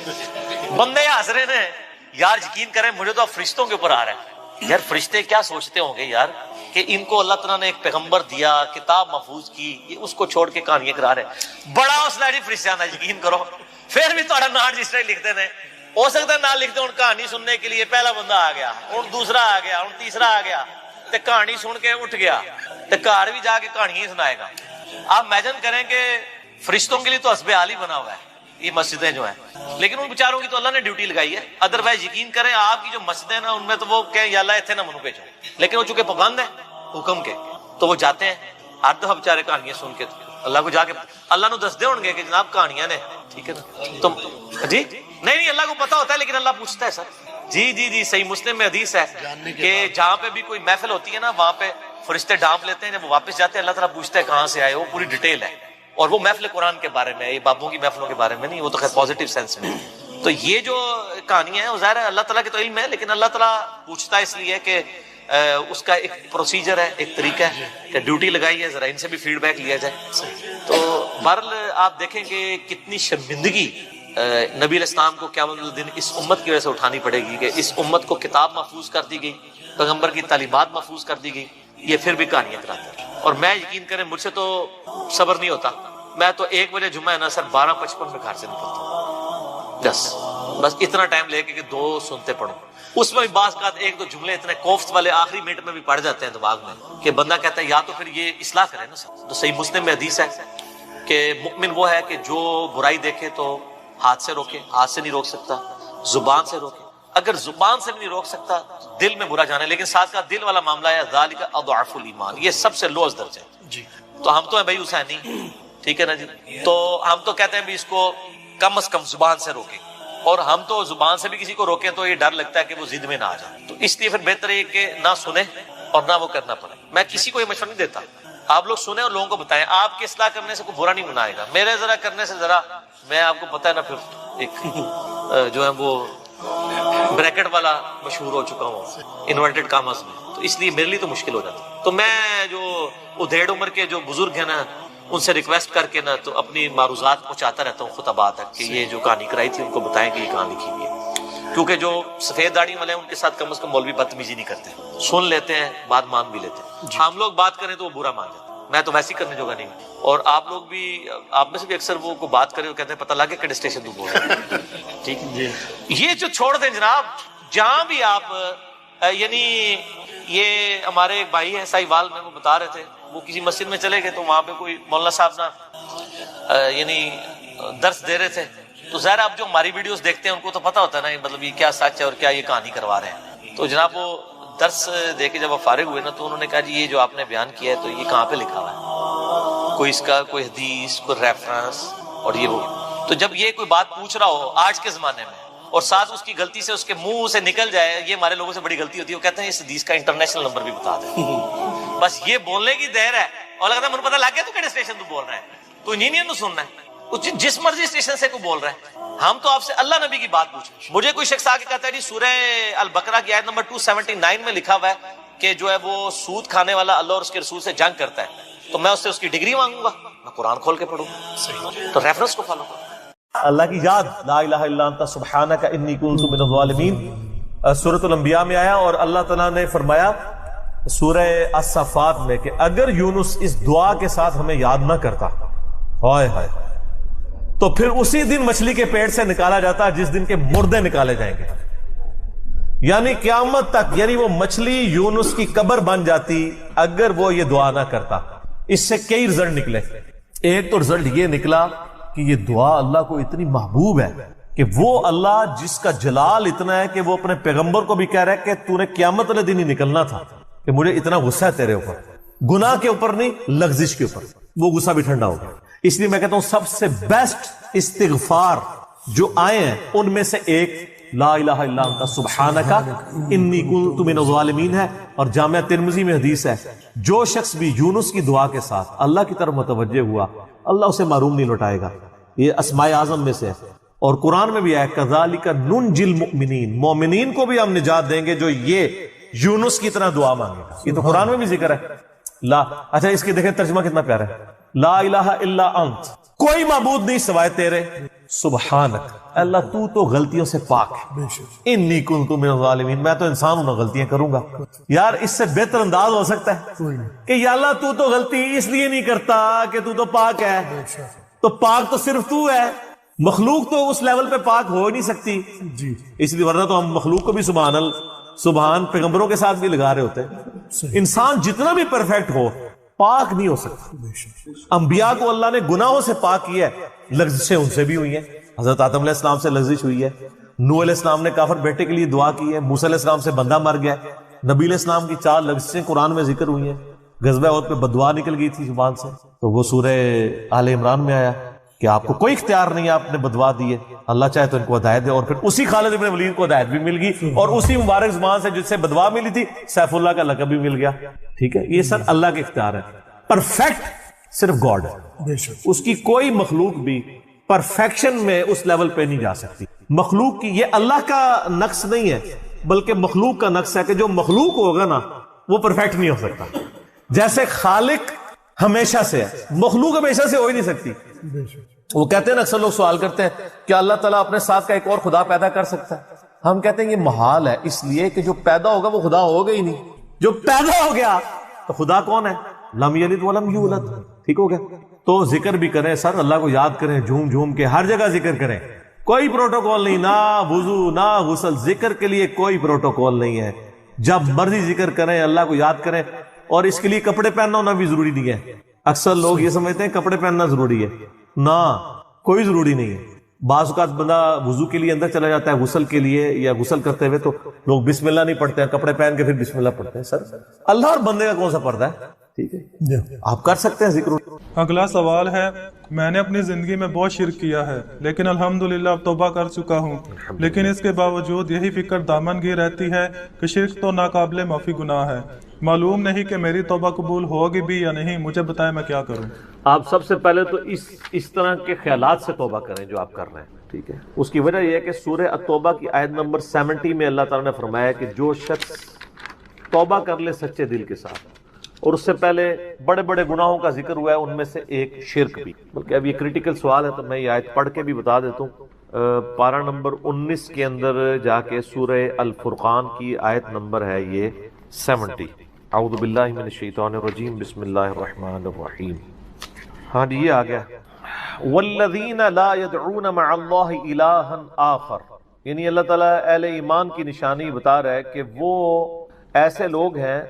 بندے ہنس رہے ہیں. یار یقین کریں مجھے تو اب فرشتوں کے اوپر آ رہا ہے. یار فرشتے کیا سوچتے ہوں گے یار کہ ان کو اللہ تعالیٰ نے ایک پیغمبر دیا, کتاب محفوظ کی, یہ اس کو چھوڑ کے کہانیاں کرا رہے ہیں. بڑا حوصلہ ہے جی فرشتیاں دا, یقین کرو. پھر بھی تھوڑا نام رجسٹر لکھتے ہیں, ہو سکتا ہے نام لکھتے ہیں کہانی سننے کے لیے پہلا بندہ آ گیا, ہوں دوسرا آ گیا, ہوں تیسرا آ گیا, تے کہانی سن کے اٹھ گیا, تے گھر بھی جا کے کہانیاں ہی سنائے گا. آپ امیجن کریں کہ فرشتوں کے لیے تو حسب حال ہی بنا ہوا ہے یہ مسجدیں جو ہیں, لیکن ان بیچاروں کی تو اللہ نے ڈیوٹی لگائی ہے. ادروائز یقین کریں آپ کی جو مسجدیں نا ان میں تو وہ کہیں یا اللہ اتنے نہ منو بھیجو, لیکن وہ چونکہ پابند ہیں حکم کے تو وہ جاتے ہیں ہر دفعہ بیچارے کہانیاں سن کے اللہ کو جا کے اللہ نو دس دے ہوں گے کہ جناب کہانیاں نے, ٹھیک ہے نا. تم جی نہیں اللہ کو پتا ہوتا ہے لیکن اللہ پوچھتا ہے سر. جی صحیح مسلم میں حدیث ہے کہ جہاں پہ بھی کوئی محفل ہوتی ہے نا وہاں پہ فرشتے ڈانپ لیتے ہیں, جب وہ واپس جاتے ہیں اللہ تعالیٰ پوچھتا ہے کہاں سے آئے, وہ پوری ڈیٹیل ہے. اور وہ محفل قرآن کے بارے میں, یہ بابوں کی محفلوں کے بارے میں نہیں, وہ تو خیر پازیٹیو سینس میں. تو یہ جو کہانیاں ہیں وہ ظاہر ہے اللہ تعالیٰ کے تو علم ہے, لیکن اللہ تعالیٰ پوچھتا ہے اس لیے کہ اس کا ایک پروسیجر ہے, ایک طریقہ ہے کہ ڈیوٹی لگائی ہے, ذرا ان سے بھی فیڈ بیک لیا جائے. تو بہرحال آپ دیکھیں کہ کتنی شرمندگی نبی علیہ السلام کو قیامت الدین اس امت کی وجہ سے اٹھانی پڑے گی کہ اس امت کو کتاب محفوظ کر دی گئی, پیغمبر کی تعلیمات محفوظ کر دی گئی, یہ پھر بھی کہانیاں کراتے ہیں. اور میں یقین کریں مجھ سے تو صبر نہیں ہوتا, میں تو 1 بجے جمعہ ہے نا سر 12:55 میں گھر سے نکلتا ہوں, بس اتنا ٹائم لے کے کہ 2 سنتے پڑھوں. اس میں بھی بعض کا 1-2 جملے اتنے کوفت والے آخری منٹ میں بھی پڑھ جاتے ہیں دماغ میں کہ بندہ کہتا ہے یا تو پھر یہ اصلاح کرے نا سر. تو صحیح مسلم میں حدیث ہے کہ مؤمن وہ ہے کہ جو برائی دیکھے تو ہاتھ سے روکے, ہاتھ سے نہیں روک سکتا, زبان سے روکے, اگر زبان سے بھی نہیں روک سکتا دل میں برا جانا, لیکن ساتھ کا دل والا معاملہ ہے ذالک اضعف الایمان, یہ سب سے لوز درجہ ہے جی. تو ہم تو ہیں بھائی حسینی, ٹھیک ہے نا جی, تو ہم تو کہتے ہیں بھی اس کو کم از کم زبان سے روکیں, اور ہم تو زبان سے بھی کسی کو روکیں تو یہ ڈر لگتا ہے کہ وہ ضد میں نہ آ جائے. تو اس لیے پھر بہتر ہے کہ نہ سنیں اور نہ وہ کرنا پڑے. میں کسی کو یہ مشورہ نہیں دیتا, آپ لوگ سنیں اور لوگوں کو بتائیں. آپ کے اصلاح کرنے سے کوئی برا نہیں منائے گا, میرے ذرا کرنے سے ذرا, میں آپ کو پتہ ہے نا پھر ایک جو ہے وہ بریکٹ والا مشہور ہو چکا ہوں انورٹڈ کامرس میں, تو اس لیے میرے لیے تو مشکل ہو جاتا. تو میں جو ادھیڑ عمر کے جو بزرگ ہیں نا ان سے ریکویسٹ کر کے نا تو اپنی معروضات پہنچاتا رہتا ہوں خطبات تک کہ یہ جو کہانی کرائی تھی ان کو بتائیں کہ یہ کہاں لکھی ہوئی ہے. کیونکہ جو سفید داڑھی والے ہیں ان کے ساتھ کم از کم مولوی بدتمیزی نہیں کرتے, سن لیتے ہیں بات مان بھی لیتے ہیں. ہم لوگ بات کریں تو وہ برا مان جاتے ہیں, میں تو ویسے ہی کرنے جوگا نہیں. اور آپ لوگ بھی, آپ میں سے بھی اکثر وہ کو بات کرے اور کہتے ہیں پتہ لگے کہڑے اسٹیشن تو بول رہے ہیں, ٹھیک ہے. یہ جو چھوڑ دیں جناب, جہاں بھی آپ یعنی یہ ہمارے ایک بھائی ہیں ساہیوال میں, وہ بتا رہے تھے وہ کسی مسجد میں چلے گئے تو وہاں پہ کوئی مولانا صاحب نا یعنی درس دے رہے تھے. تو ظاہر آپ جو ہماری ویڈیوز دیکھتے ہیں ان کو تو پتہ ہوتا ہے نا مطلب یہ کیا سچ ہے اور کیا یہ کہانی کروا رہے ہیں. تو جناب وہ درس دے کے جب وہ فارغ ہوئے نا تو انہوں نے کہا جی یہ جو آپ نے بیان کیا ہے تو یہ کہاں پہ لکھا ہوا ہے, کوئی اس کا کوئی حدیث, کوئی ریفرنس, اور یہ وہ. تو جب یہ کوئی بات پوچھ رہا ہو آج کے زمانے میں اور ساتھ اس کی غلطی سے اس کے منہ سے نکل جائے, یہ ہمارے لوگوں سے بڑی غلطی ہوتی ہے, وہ کہتے ہیں اس حدیث کا انٹرنیشنل نمبر بھی بتا دیں. بس یہ بولنے کی دیر ہے, اور لگتا ہے مجھے پتہ لگ گیا تو کہڑے اسٹیشن تو بول رہا ہے, تو انجینئر سننا ہے جس مرضی اسٹیشن سے کو بول رہا ہے. ہم تو آپ سے اللہ نبی کی بات پوچھیں. مجھے کوئی شخص آ کے کہتا ہے جی سورہ البقرہ کی آیت نمبر 279 میں لکھا ہوا ہے کہ جو ہے وہ سود کھانے والا اللہ اور اس کے رسول سے جنگ کرتا ہے, تو میں اس سے اس کی ڈگری مانگوں گا؟ میں قرآن کھول کے پڑھوں گا, تو ریفرنس کو فالو کروں. اللہ کی یاد, لا الہ الا انت سبحانک انی کنت من الظالمین, سورۃ الانبیاء میں آیا. اور اللہ تعالیٰ نے فرمایا سورہ الصافات میں کہ اگر یونس اس دعا کے ساتھ ہمیں یاد نہ کرتا, ہائے ہائے, تو پھر اسی دن مچھلی کے پیٹ سے نکالا جاتا جس دن کے مردے نکالے جائیں گے, یعنی قیامت تک. یعنی وہ مچھلی یونس کی قبر بن جاتی اگر وہ یہ دعا نہ کرتا. اس سے کئی رزلٹ نکلے. ایک تو رزلٹ یہ نکلا کہ یہ دعا اللہ کو اتنی محبوب ہے کہ وہ اللہ جس کا جلال اتنا ہے کہ وہ اپنے پیغمبر کو بھی کہہ رہا ہے کہ تو نے قیامت والے دن ہی نکلنا تھا، کہ مجھے اتنا غصہ ہے تیرے اوپر، گناہ کے اوپر نہیں، لغزش کے اوپر، وہ غصہ بھی ٹھنڈا ہو گیا۔ اس لیے میں کہتا ہوں سب سے بیسٹ استغفار جو آئے ہیں ان میں سے ایک لا الہ الا انت سبحانک انی کنت من الظالمین ہے، اور جامعہ ترمذی میں حدیث ہے جو شخص بھی یونس کی دعا کے ساتھ اللہ کی طرف متوجہ ہوا اللہ اسے محروم نہیں لوٹائے گا۔ یہ اسماء اعظم میں سے ہے، اور قرآن میں بھی ہے کذالک ننجی المؤمنین، مومنین کو بھی ہم نجات دیں گے جو یہ یونس کی طرح دعا مانگے گا۔ یہ تو قرآن میں بھی ذکر ہے۔ لا اچھا اس کی دیکھیں ترجمہ کتنا پیارا ہے، لا الہ الا انت، کوئی معبود نہیں سوائے تیرے، سبحانک اللہ تو غلطیوں سے پاک ہے، انی کنت من الظالمین، میں تو انسان ہوں نا غلطیاں کروں گا۔ یار اس سے بہتر انداز ہو سکتا ہے کہ یا اللہ تو غلطی اس لیے نہیں کرتا کہ تو پاک ہے، تو پاک تو صرف تو ہے، مخلوق تو اس لیول پہ پاک ہو ہی نہیں سکتی، اس لیے ورنہ تو ہم مخلوق کو بھی سبحان پیغمبروں کے ساتھ بھی لگا رہے ہوتے ہیں۔ انسان جتنا بھی پرفیکٹ ہو پاک نہیں ہو سکتا۔ انبیاء کو اللہ نے گناہوں سے پاک کیا ہے، لغزشیں ان سے بھی ہوئی ہیں، حضرت آدم علیہ السلام سے لغزش ہوئی ہے، نوح علیہ السلام نے کافر بیٹے کے لیے دعا کی ہے، موسیٰ علیہ السلام سے بندہ مر گیا، نبی علیہ السلام کی 4 لغزشیں قرآن میں ذکر ہوئی ہیں، غزوہ احد پہ بددعا نکل گئی تھی زبان سے، تو وہ سورہ آل عمران میں آیا کہ آپ کو کوئی اختیار نہیں ہے، آپ نے بددعا دی ہے، اللہ چاہے تو ان کو ہدایت دے، اور پھر اسی خالد ابن ولید کو ہدایت بھی مل گئی، اور اسی مبارک زبان سے جس سے بددعا ملی تھی سیف اللہ کا لقب بھی مل گیا۔ ٹھیک ہے، یہ سر اللہ کے اختیار ہے، پرفیکٹ صرف گاڈ ہے، اس کی کوئی مخلوق بھی پرفیکشن میں اس لیول پہ نہیں جا سکتی۔ مخلوق کی یہ اللہ کا نقص نہیں ہے بلکہ مخلوق کا نقص ہے کہ جو مخلوق ہوگا نا وہ پرفیکٹ نہیں ہو سکتا، جیسے خالق ہمیشہ سے ہے، مخلوق ہمیشہ سے ہو ہی نہیں سکتی۔ وہ کہتے ہیں نا اکثر لوگ سوال کرتے ہیں کہ اللہ تعالیٰ اپنے ساتھ کا ایک اور خدا پیدا کر سکتا ہے، ہم کہتے ہیں یہ محال ہے، اس لیے کہ جو پیدا ہوگا وہ خدا ہوگا ہی نہیں، جو پیدا ہو گیا تو خدا کون ہے؟ لم یلد ولم یولد، ٹھیک ہو گیا؟ تو ذکر بھی کریں سر، اللہ کو یاد کریں، جھوم جھوم کے ہر جگہ ذکر کریں، کوئی پروٹوکول نہیں، نہ وضو نہ غسل، ذکر کے لیے کوئی پروٹوکول نہیں ہے، جب مرضی ذکر کریں، اللہ کو یاد کریں، اور اس کے لیے کپڑے پہننا ہونا بھی ضروری نہیں ہے۔ اکثر لوگ یہ سمجھتے ہیں کپڑے پہننا ضروری ہے، نہ کوئی ضروری نہیں ہے۔ بعض اوقات بندہ وضو کے لیے اندر چلا جاتا ہے غسل کے لیے یا غسل کرتے ہوئے، تو لوگ بسم اللہ نہیں پڑھتے ہیں، کپڑے پہن کے پھر بسم اللہ پڑھتے ہیں۔ سر اللہ اور بندے کا کون سا پردہ ہے؟ ٹھیک ہے، آپ کر سکتے ہیں ذکر۔ اگلا سوال ہے، میں نے اپنی زندگی میں بہت شرک کیا ہے لیکن الحمدللہ اب توبہ کر چکا ہوں، لیکن اس کے باوجود یہی فکر دامن گیر رہتی ہے کہ شرک تو ناقابل معافی گناہ ہے، معلوم نہیں کہ میری توبہ قبول ہوگی بھی یا نہیں، مجھے بتائیں میں کیا کروں۔ آپ سب سے پہلے تو اس طرح کے خیالات سے توبہ کریں جو آپ کر رہے ہیں، ٹھیک ہے؟ اس کی وجہ یہ ہے کہ سورہ التوبہ کی آیت نمبر 70 میں اللہ تعالیٰ نے فرمایا کہ جو شخص توبہ کر لے سچے دل کے ساتھ، اور اس سے پہلے بڑے بڑے گناہوں کا ذکر ہوا ہے، ان میں سے ایک شرک بھی، بلکہ اب یہ کریٹیکل سوال ہے تو میں یہ آیت پڑھ کے بھی بتا دیتا ہوں۔ پارہ نمبر 19 کے اندر جا کے سورہ الفرقان کی آیت نمبر ہے یہ 70۔ اعوذ باللہ من الشیطان الرجیم، بسم اللہ الرحمن الرحیم۔ ہاں جی یہ آ گیا، والذین لا يدعون مع اللہ الہا آخر، یعنی اللہ تعالیٰ اہل ایمان کی نشانی بتا رہا ہے کہ وہ ایسے لوگ ہیں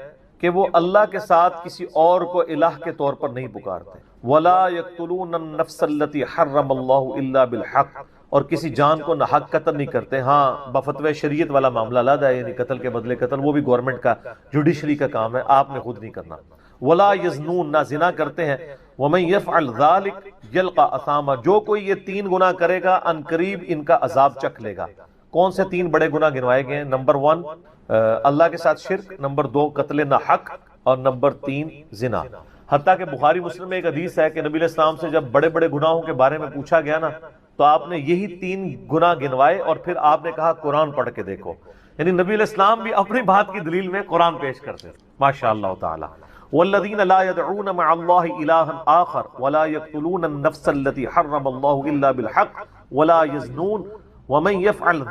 کہ وہ اللہ کے ساتھ کسی اور کو الہ کے طور پر نہیں پکارتے، وَلَا يَقْتُلُونَ النَّفْسَ الَّتِي حَرَّمَ اللَّهُ إِلَّا بِالْحَقِّ، اور کسی جان کو ناحق قتل نہیں کرتے۔ ہاں بفتوی شریعت والا معاملہ علیحدہ ہے، یعنی قتل کے بدلے قتل، وہ بھی گورنمنٹ کا جوڈیشری کا کام ہے، آپ نے خود نہیں کرنا۔ وَلَا يَزْنُونَ، نہ زنا کرتے ہیں۔ وَمَن يَفْعَلْ ذَلِكَ يَلْقَ أَثَامًا، جو کوئی یہ 3 گناہ کرے گا ان قریب ان کا عذاب چکھ لے گا۔ کون سے 3 بڑے گناہ گنوائے گئے ہیں؟ نمبر 1 اللہ کے ساتھ شرک، نمبر 2 قتل ناحق، اور نمبر 3 زنا۔ حتیٰ کہ بخاری مسلم میں ایک حدیث ہے کہ نبی علیہ السلام سے جب بڑے بڑے گناہوں کے بارے میں پوچھا گیا نا تو آپ نے یہی 3 گناہ گنوائے، اور پھر آپ نے کہا قرآن پڑھ کے دیکھو، یعنی نبی علیہ السلام بھی اپنی بات کی دلیل میں قرآن پیش کرتے ہیں، ماشاء اللہ تعالی۔ والذین لا يدعون مع اللہ الہا آخر ولا يقتلون النفس التي حرم اللہ الا بالحق ولا يزنون ومن يفعل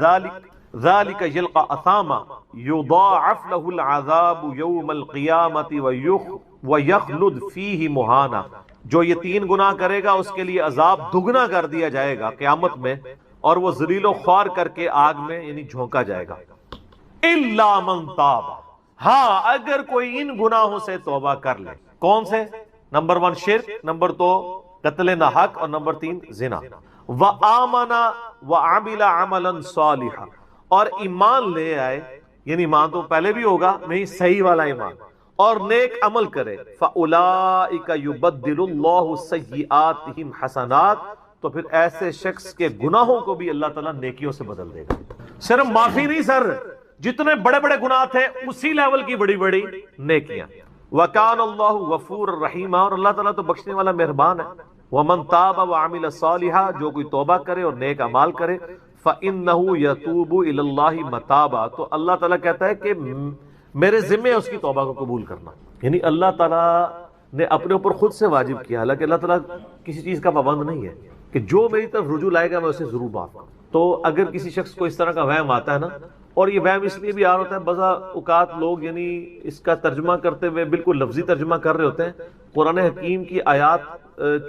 ذلك يلقى اثاما يضاعف له العذاب يوم القيامة ويخلد فيه مهانا، جو یہ 3 گناہ کرے گا اس کے لیے عذاب دگنا کر دیا جائے گا قیامت میں، اور وہ ذلیل و خوار کر کے آگ میں یعنی جھونکا جائے گا۔ الا من تاب، ہاں اگر کوئی ان گناہوں سے توبہ کر لے۔ کون سے؟ نمبر 1 شرک، نمبر 2 قتل نہ حق، اور نمبر 3 زنا. وآمنا وعمل عملا صالحا، اور ایمان لے آئے، یعنی ایمان تو پہلے بھی ہوگا نہیں، صحیح والا ایمان، اور نیک عمل کرے. فاولئک یبدل اللہ سیئاتہم حسنات، تو پھر ایسے شخص کے گناہوں کو بھی اللہ تعالیٰ نیکیوں سے بدل دے گا. صرف معافی نہیں سر، جتنے بڑے بڑے گناہ تھے اسی لیول کی بڑی بڑی نیکیاں. وَكَانَ اللَّهُ غَفُورًا رَحِيمًا، اور اللہ تعالیٰ تو بخشنے والا مہربان ہے. وَمَن تَابَ وَعَمِلَ صَالِحًا، جو کوئی توبہ کرے اور نیک اعمال کرے، فَإِنَّهُ يَتُوبُ إِلَى اللَّهِ مَتَابًا، تو اللہ تعالیٰ کہتا ہے کہ میرے ذمہ ہے اس کی توبہ کو قبول کرنا. یعنی اللہ تعالیٰ نے اپنے اوپر خود سے واجب کیا، حالانکہ اللہ تعالیٰ کسی چیز کا پابند نہیں ہے کہ جو میری طرف رجوع لائے گا میں اسے ضرور معاف کروں. تو اگر کسی شخص کو اس طرح کا وہم آتا ہے نا، اور یہ وہم اس لیے بھی آ رہا ہوتا ہے، بعض اوقات لوگ یعنی اس کا ترجمہ کرتے ہوئے بالکل لفظی ترجمہ کر رہے ہوتے ہیں. قرآن حکیم کی آیات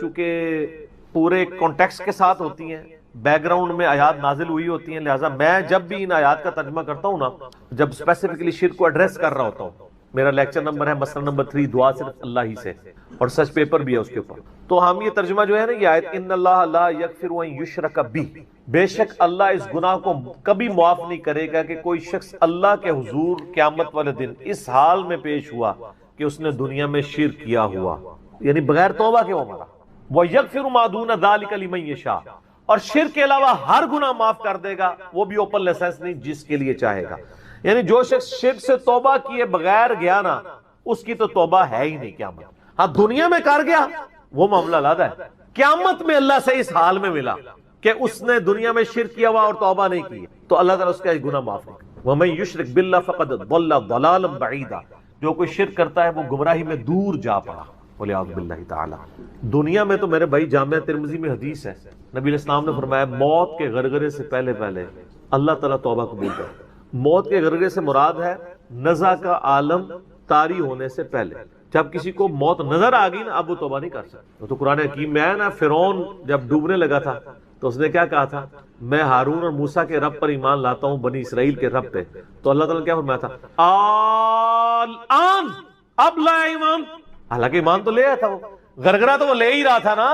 چونکہ پورے کانٹیکسٹ کے ساتھ ہوتی ہیں، بیک گراؤنڈ میں آیات نازل ہوئی ہوتی ہیں، لہٰذا میں جب بھی ان آیات کا ترجمہ کرتا ہوں نا، جب اسپیسیفکلی شرک کو ایڈریس کر رہا ہوتا ہوں، میرا لیکچر نمبر ہے مسئلہ نمبر 3، دعا صرف اللہ ہی سے، اور سچ پیپر بھی ہے اس کے اوپر، تو ہم یہ ترجمہ جو ہے نا یہ آیت، ان اللہ لا یغفر ان یشرک بہ، بے شک اللہ اس گناہ کو کبھی معاف نہیں کرے گا کہ کوئی شخص اللہ کے حضور قیامت والے دن اس حال میں پیش ہوا کہ اس نے دنیا میں شرک کیا ہوا، یعنی بغیر توبہ کے وہ مرا. وَيَغْفِرُ مَا دُونَ ذَلِكَ لِمَن يَشَاءُ، اور شرک کے علاوہ ہر گناہ معاف کر دے گا، وہ بھی اوپن لائسنس نہیں، جس کے لیے چاہے گا. یعنی جو شخص شرک سے توبہ کیے بغیر گیا نا، اس کی تو توبہ ہے ہی نہیں قیامت. ہاں دنیا میں کر گیا وہ معاملہ علیحدہ ہے، قیامت میں اللہ سے اس حال میں ملا کہ اس نے دنیا میں شرک کیا ہوا اور توبہ نہیں کی، تو اللہ تعالیٰ اس کا گناہ معاف نہیں. وَمَن يُشْرِكْ بِاللَّهِ فَقَدْ ضَلَّ ضَلَالًا بَعِيدًا، جو کوئی شرک کرتا ہے وہ گمراہی میں دور جا پڑا. وَلِعَوْذُ بِاللَّهِ تَعَالَى. دنیا میں تو میرے بھائی جامعہ ترمذی میں حدیث ہے، نبی علیہ السلام نے فرمایا موت کے غرغرے سے پہلے اللہ تعالیٰ توبہ قبول کرتا ہے. موت کے غرغرے سے مراد ہے نزع کا عالم طاری ہونے سے پہلے. جب کسی کو موت نظر آ گئی نا، اب وہ توبہ نہیں کر سکتا. تو قرآن حکیم میں ہے نا، فرعون جب ڈوبنے لگا تھا تو اس نے کیا کہا تھا، میں ہارون اور موسیٰ کے رب پر ایمان لاتا ہوں، بنی اسرائیل کے رب پہ. تو اللہ تعالیٰ نے کیا فرمایا تھا، الآن، اب لایا ایمان. حالانکہ ایمان تو لے آیا تھا، وہ غرغرہ تو وہ لے ہی رہا تھا نا،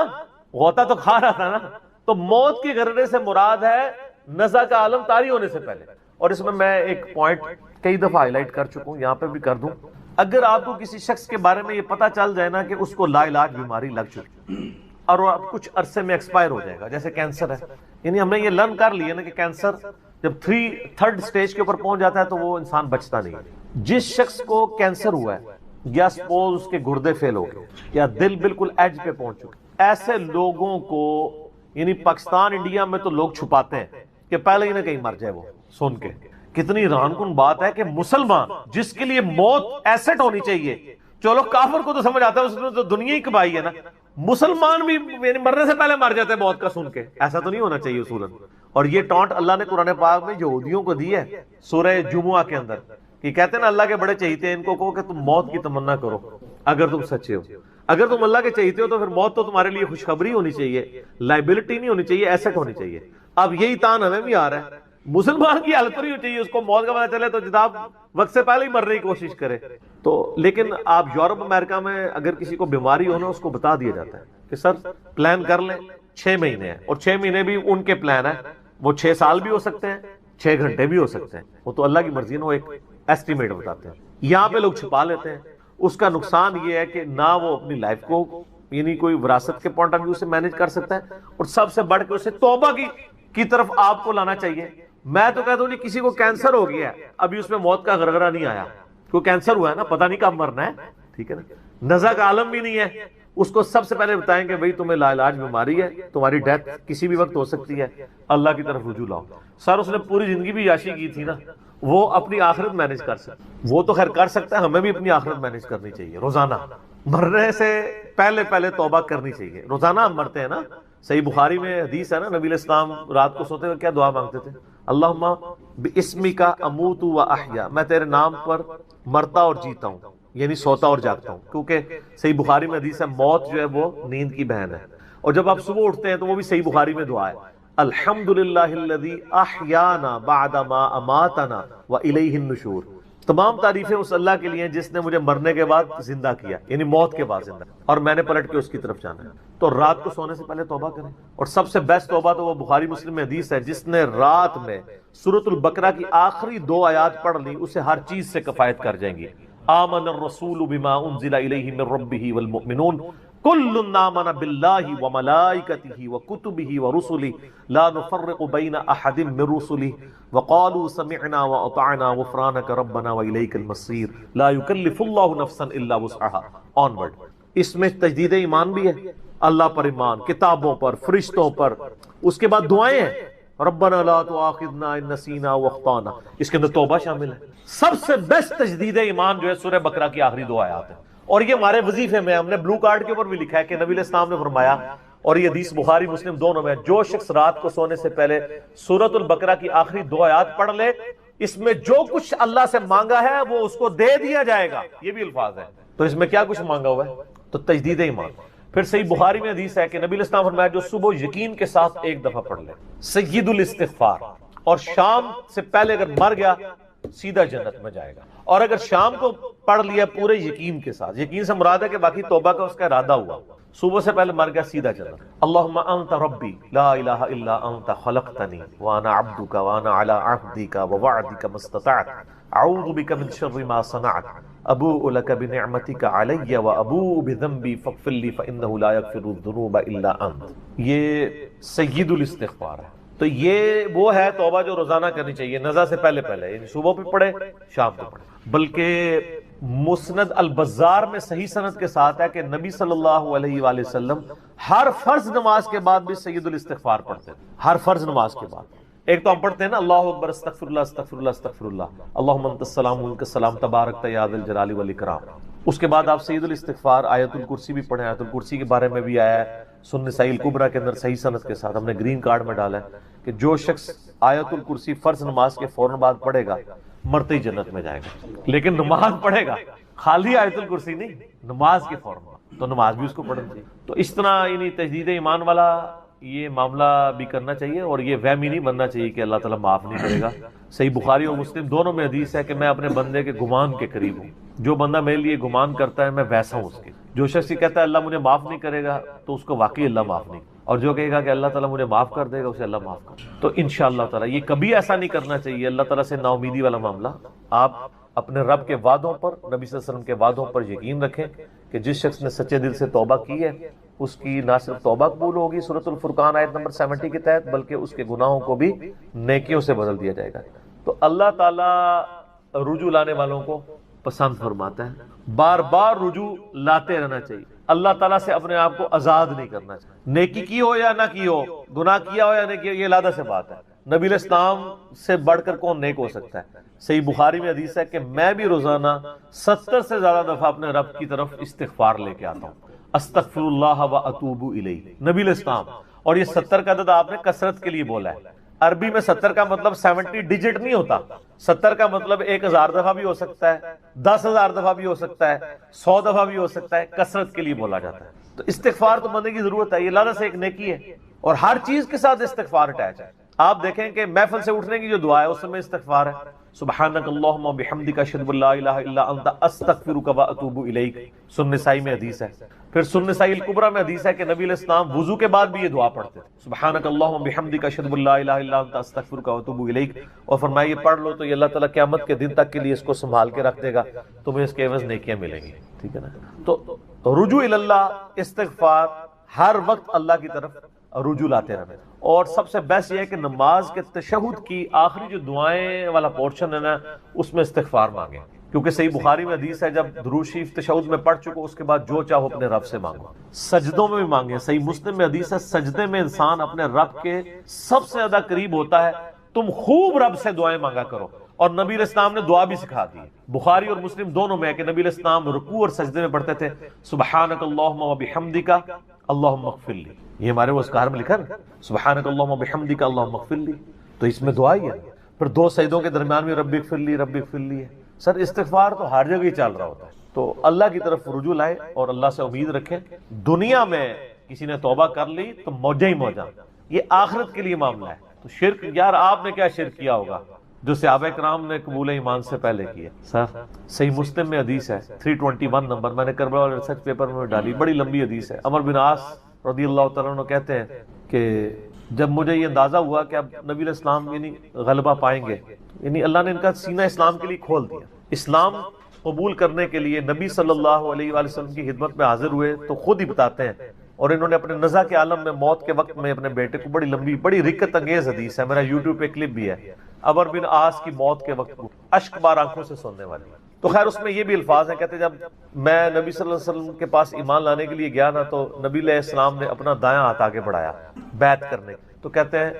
غوطہ تو کھا رہا تھا نا. تو موت کے غرغرے سے مراد ہے نزع کا عالم طاری ہونے سے پہلے. اور اس میں ایک پوائنٹ کئی دفعہ ہائی لائٹ کر چکا ہوں، یہاں پہ بھی کر دوں. اگر آپ کو کسی شخص کے بارے میں یہ پتا چل جائے نا کہ اس کو لا علاج بیماری لگ چکی اور وہ اب کچھ عرصے میں ایکسپائر ہو جائے گا، جیسے کینسر ہے، یعنی ہم نے یہ لرن کر لیا نا کہ کینسر جب 3rd سٹیج کے اوپر پہنچ جاتا ہے تو وہ انسان بچتا نہیں ہے. جس شخص کو کینسر ہوا ہے، یا سپوز اس کے گردے فیل ہو گئے، یا دل بالکل ایج پہ پہنچ چکے، ایسے لوگوں کو یعنی پاکستان انڈیا میں تو لوگ چھپاتے ہیں کہ پہلے ہی نہ کہیں مر جائے. وہ سن کے کتنی حیران کن بات ہے کہ مسلمان جس کے لیے موت ایسٹ ہونی چاہیے، چلو کافر کو تو سمجھ آتا ہے، اس نے تو دنیا ہی کمائی ہے نا، مسلمان بھی یعنی مرنے سے پہلے مر جاتے ہیں موت کا سن کے. ایسا تو نہیں ہونا چاہیے اصولاً. اور یہ ٹانٹ اللہ نے قرآن پاک میں یہودیوں کو دی ہے سورہ جمعہ کے اندر، کہ کہتے ہیں نا اللہ کے بڑے چہیتے ہیں، ان کو کہو کہ تم موت کی تمنا کرو اگر تم سچے ہو. اگر تم اللہ کے چہیتے ہو تو پھر موت تو تمہارے لیے خوشخبری ہونی چاہیے، لائبلٹی نہیں ہونی چاہیے، ایسٹ ہونی چاہیے. اب یہی تان ہمیں بھی آ رہا ہے، مسلمان کی حالت نہیں ہونی چاہیے، اس کو موت کا پتہ چلے تو جناب وقت سے پہلے ہی مرنے کی کوشش کرے. تو لیکن آپ یورپ امریکہ میں اگر کسی کو بیماری ہونا، اس کو بتا دیا جاتا ہے کہ سر پلان کر لیں 6 مہینے ہیں، اور 6 مہینے بھی ان کے پلان ہے، وہ 6 سال بھی ہو سکتے ہیں، 6 گھنٹے بھی ہو سکتے ہیں، وہ تو اللہ کی مرضی ہے، وہ ایک ایسٹیمیٹ بتاتے ہیں. یہاں پہ لوگ چھپا لیتے ہیں. اس کا نقصان یہ ہے کہ نہ وہ اپنی لائف کو یعنی کوئی وراثت کے پوائنٹ آف ویو سے مینج کر سکتا ہے، اور سب سے بڑھ کے اسے توبہ کی طرف آپ کو لانا چاہیے. میں تو کہتا ہوں جی کسی کو کینسر ہو گیا ہے، ابھی اس میں موت کا غرغرہ نہیں آیا، کوئی کینسر ہوا ہے نا، پتہ نہیں کب مرنا ہے، ٹھیک ہے نا، نزع کا عالم بھی نہیں ہے، اس کو سب سے پہلے بتائیں کہ بھئی تمہیں لا علاج بیماری ہے، تمہاری ڈیتھ کسی بھی وقت ہو سکتی ہے، اللہ کی طرف رجوع لاؤ. سر اس نے پوری زندگی بھی عیاشی کی تھی نا، وہ اپنی آخرت مینج کر سکتا، وہ تو خیر کر سکتا ہے، ہمیں بھی اپنی آخرت مینج کرنی چاہیے. روزانہ مرنے سے پہلے توبہ کرنی چاہیے. روزانہ ہم مرتے ہیں نا، صحیح بخاری میں حدیث ہے نا، نبی علیہ السلام رات کو سوتے ہوئے کیا دعا مانگتے تھے، اللہم باسمک اموت و احیا، میں تیرے نام پر مرتا اور جیتا ہوں، یعنی سوتا اور جاگتا ہوں. کیونکہ صحیح بخاری میں حدیث ہے موت جو ہے وہ نیند کی بہن ہے. اور جب آپ صبح اٹھتے ہیں تو وہ بھی صحیح بخاری میں دعا ہے، الحمدللہ الذی احیانا بعد ما اماتنا والیہ النشور. تمام تعریفیں اس اللہ کے لیے ہیں جس نے مجھے مرنے کے بعد زندہ کیا، یعنی موت کے بعد زندہ، اور میں نے پلٹ کے اس کی طرف جانا ہے۔ تو رات کو سونے سے پہلے توبہ کریں، اور سب سے بیسٹ توبہ تو وہ بخاری مسلم میں حدیث ہے، جس نے رات میں سورۃ البقرہ کی آخری 2 آیات پڑھ لی اسے ہر چیز سے کفایت کر جائیں گی۔ آمن الرسول بما انزل الیہ من ربہ والمؤمنون کل آمن باللہ وملائکتہ وکتبہ ورسلہ لا نفرق بین احد من رسلہ وقالوا سمعنا واطعنا غفرانک ربنا والیک المصیر لا یکلف اللہ نفسا الا وسعها۔ آنورڈ، اس میں تجدید ایمان بھی ہے، اللہ پر ایمان، کتابوں پر، فرشتوں پر، اس کے بعد دعائیں ہیں، ربنا لا تؤاخذنا ان نسینا واخطانا، اس کے اندر توبہ شامل ہے۔ سب سے بیسٹ تجدید ایمان جو ہے سورہ بقرہ کی آخری 2 آیات ہیں، اور یہ ہمارے وظیفے میں ہم نے بلو کارڈ کے اوپر بھی لکھا ہے کہ نبی علیہ السلام نے فرمایا، اور یہ حدیث بخاری مسلم دونوں میں، جو شخص رات کو سونے سے پہلے سورۃ البقرہ کی آخری 2 آیات پڑھ لے، اس میں جو کچھ اللہ سے مانگا ہے وہ اس کو دے دیا جائے گا، یہ بھی الفاظ ہے۔ تو اس میں کیا کچھ مانگا ہوا ہے؟ تو تجدید ایمان۔ پھر صحیح بخاری میں حدیث ہے کہ نبی علیہ السلام فرمایا جو صبح یقین کے ساتھ ایک دفعہ پڑھ لے سید الاستغفار، اور شام سے پہلے اگر مر گیا سیدھا جنت میں جائے گا، اور اگر شام کو پڑھ لیا پورے یقین کے ساتھ، یقین سے مراد ہے کہ باقی توبہ کا اس کا ارادہ ہوا، صبح سے پہلے مر گیا سیدھا جنت۔ اللہم انت ربی لا الہ الا انت خلقتنی وانا عبدک وانا علی عہدک ووعدک ما استطعت اعوذ بک من شر ما صنعت ابوء لک بنعمتک علی وابوء بذنبی فاغفر لی فانہ لا یغفر الذنوب الا انت۔ یہ سید الاستغفار ہے۔ تو یہ وہ ہے توبہ جو روزانہ کرنی چاہیے، نزا سے پہلے یعنی صبح بھی پڑھے شام کو پڑھے۔ بلکہ مسند البزار میں صحیح سند کے ساتھ ہے کہ نبی صلی اللہ علیہ وآلہ وسلم ہر فرض نماز کے بعد بھی سید الاستغفار پڑھتے تھے، ہر فرض نماز کے بعد۔ ایک تو ہم پڑھتے ہیں نا اللہ اکبر استغفر اللہ استغفر اللہ استغفر اللہ اللہم انت السلام و منک السلام تبارک یا ذا الجلال والاکرام، اس کے بعد آپ سید الاستغفار آیت الکرسی بھی پڑھیں، آیت الکرسی کے بارے میں بھی آیا ہے سنن نسائی الکبریٰ کے اندر صحیح سند کے ساتھ، ہم نے گرین کارڈ میں ڈالا ہے کہ جو شخص آیت الکرسی فرض نماز کے فوراً بعد پڑھے گا مرتے ہی جنت میں جائے گا، لیکن نماز پڑھے گا، خالی آیت الکرسی نہیں، نماز کے فوراً بعد، تو نماز بھی اس کو پڑھنی چاہیے۔ تو اس طرح یعنی تجدید ایمان والا یہ معاملہ بھی کرنا چاہیے، اور یہ وہمی نہیں بننا چاہیے کہ اللہ تعالیٰ معاف نہیں کرے گا۔ صحیح بخاری اور مسلم دونوں میں حدیث ہے کہ میں اپنے بندے کے گمان کے قریب ہوں، جو بندہ میرے لیے گمان کرتا ہے میں ویسا ہوں اس کے۔ جو شخص یہ کہتا ہے اللہ مجھے معاف نہیں کرے گا تو اس کو واقعی اللہ معاف نہیں، اور جو کہے گا کہ اللہ تعالیٰ مجھے معاف کر دے گا اسے اللہ معاف کر دے گا۔ تو انشاءاللہ تعالیٰ یہ کبھی ایسا نہیں کرنا چاہیے اللہ تعالیٰ سے نا امیدی والا معاملہ۔ آپ اپنے رب کے وعدوں پر، نبی صلی اللہ علیہ وسلم کے وعدوں پر یقین رکھیں کہ جس شخص نے سچے دل سے توبہ کی ہے اس کی نہ صرف توبہ قبول ہوگی سورۃ الفرقان آیت نمبر 70 کے تحت، بلکہ اس کے گناہوں کو بھی نیکیوں سے بدل دیا جائے گا۔ تو اللہ تعالیٰ رجوع لانے والوں کو پسند فرماتا ہے، بار بار رجوع لاتے رہنا چاہیے، اللہ تعالیٰ سے اپنے آپ کو آزاد نہیں کرنا چاہیے، نیکی کی ہو یا نہ کی ہو، گناہ کیا ہو یا نہیں کیا، یہ علیحدہ سے بات ہے۔ نبی علیہ السلام سے بڑھ کر کون نیک ہو سکتا ہے؟ صحیح بخاری میں حدیث ہے کہ میں بھی روزانہ 70 سے زیادہ دفعہ اپنے رب کی طرف استغفار لے کے آتا ہوں، استغفر اللہ و اتوب الیہ، نبی علیہ السلام۔ اور یہ 70 کا عدد آپ نے کثرت کے لیے بولا ہے، عربی میں 70 کا مطلب 70 ڈیجٹ نہیں ہوتا، 70 کا مطلب 1000 دفعہ بھی ہو سکتا ہے، 10,000 دفعہ بھی ہو سکتا ہے، 100 دفعہ بھی ہو سکتا ہے، کثرت کے لیے بولا جاتا ہے۔ تو استغفار تو بندے کی ضرورت ہے، یہ اللہ سے ایک نیکی ہے، اور ہر چیز کے ساتھ استغفار اٹیچ ہے۔ آپ دیکھیں کہ محفل سے اٹھنے کی جو دعا ہے اس میں استغفار ہے، سبحانک اللہم بحمدک اشہد ان لا الہ الا انت استغفرک و اتوب الیک، سنن نسائی میں حدیث ہے۔ پھر سنن نسائی الکبریٰ میں حدیث ہے کہ نبی علیہ السلام وضو کے بعد بھی یہ دعا پڑھتے تھے، سبحانک اللہم بحمدک اشہد ان لا الہ الا انت استغفرک و اتوب الیک، اور فرمایا یہ پڑھ لو تو یہ اللہ تعالیٰ قیامت کے دن تک کے لیے اس کو سنبھال کے رکھ دے گا، تمہیں اس کے عوض نیکیاں ملیں گی، ٹھیک ہے نا۔ تو رجوع اللہ، استغفار، ہر وقت اللہ کی طرف رجوع لاتے رہنا۔ اور سب سے بیسٹ یہ ہے کہ نماز کے تشہد کی آخری جو دعائیں والا پورشن ہے نا اس میں استغفار مانگیں، کیونکہ صحیح بخاری میں حدیث ہے جب درود شریف تشہد میں پڑھ چکو اس کے بعد جو چاہو اپنے رب سے مانگو، سجدوں میں بھی مانگیں۔ صحیح مسلم میں حدیث ہے سجدے میں انسان اپنے رب کے سب سے زیادہ قریب ہوتا ہے، تم خوب رب سے دعائیں مانگا کرو، اور نبی علیہ السلام نے دعا بھی سکھا دی۔ بخاری اور مسلم دونوں میں ہے کہ نبی علیہ السلام رکوع اور سجدے میں پڑھتے تھے سبحانک اللہم و بحمدک اللہم اغفر لی، یہ ہمارے وہ اذکار میں لکھا نا سبحانک اللہم و بحمدک اللہم اغفر لی، تو اس میں دعا ہی ہے۔ پھر 2 سجدوں کے درمیان میں رب اغفر لی رب اغفر لی ہے۔ سر استغفار تو ہر جگہ ہی چل رہا ہوتا ہے، تو اللہ کی طرف رجوع لائیں اور اللہ سے امید رکھیں۔ دنیا میں کسی نے توبہ کر لی تو موجہ ہی موجہ، یہ آخرت کے لیے معاملہ ہے۔ تو شرک، یار آپ نے کیا شرک کیا ہوگا، جو صحابہ کرام نے قبول ایمان سے پہلے کیا. سر صحیح مسلم میں حدیث ہے 321 نمبر، میں نے کربلا والے ریسرچ پیپر میں ڈالی، بڑی لمبی حدیث ہے. عمر بن عاص رضی اللہ تعالیٰ عنہ کہتے ہیں کہ جب مجھے یہ اندازہ ہوا کہ اب نبی علیہ السلام یعنی غلبہ پائیں گے، یعنی اللہ نے ان کا سینہ اسلام کے لیے کھول دیا، اسلام قبول کرنے کے لیے نبی صلی اللہ علیہ وآلہ وسلم کی خدمت میں حاضر ہوئے، تو خود ہی بتاتے ہیں، اور انہوں نے اپنے نزع کے عالم میں موت کے وقت میں اپنے بیٹے کو، بڑی لمبی بڑی رکت انگیز حدیث ہے، میرا یوٹیوب پہ کلپ بھی ہے، عمر بن عاص کی موت کے وقت اشک بار آنکھوں سے سننے والی. تو خیر اس میں یہ بھی الفاظ ہیں، کہتے ہیں جب میں نبی صلی اللہ علیہ وسلم کے پاس ایمان لانے کے لیے گیا نا، تو نبی علیہ السلام نے اپنا دایاں ہاتھ آگے بڑھایا بیعت کرنے. تو کہتے ہیں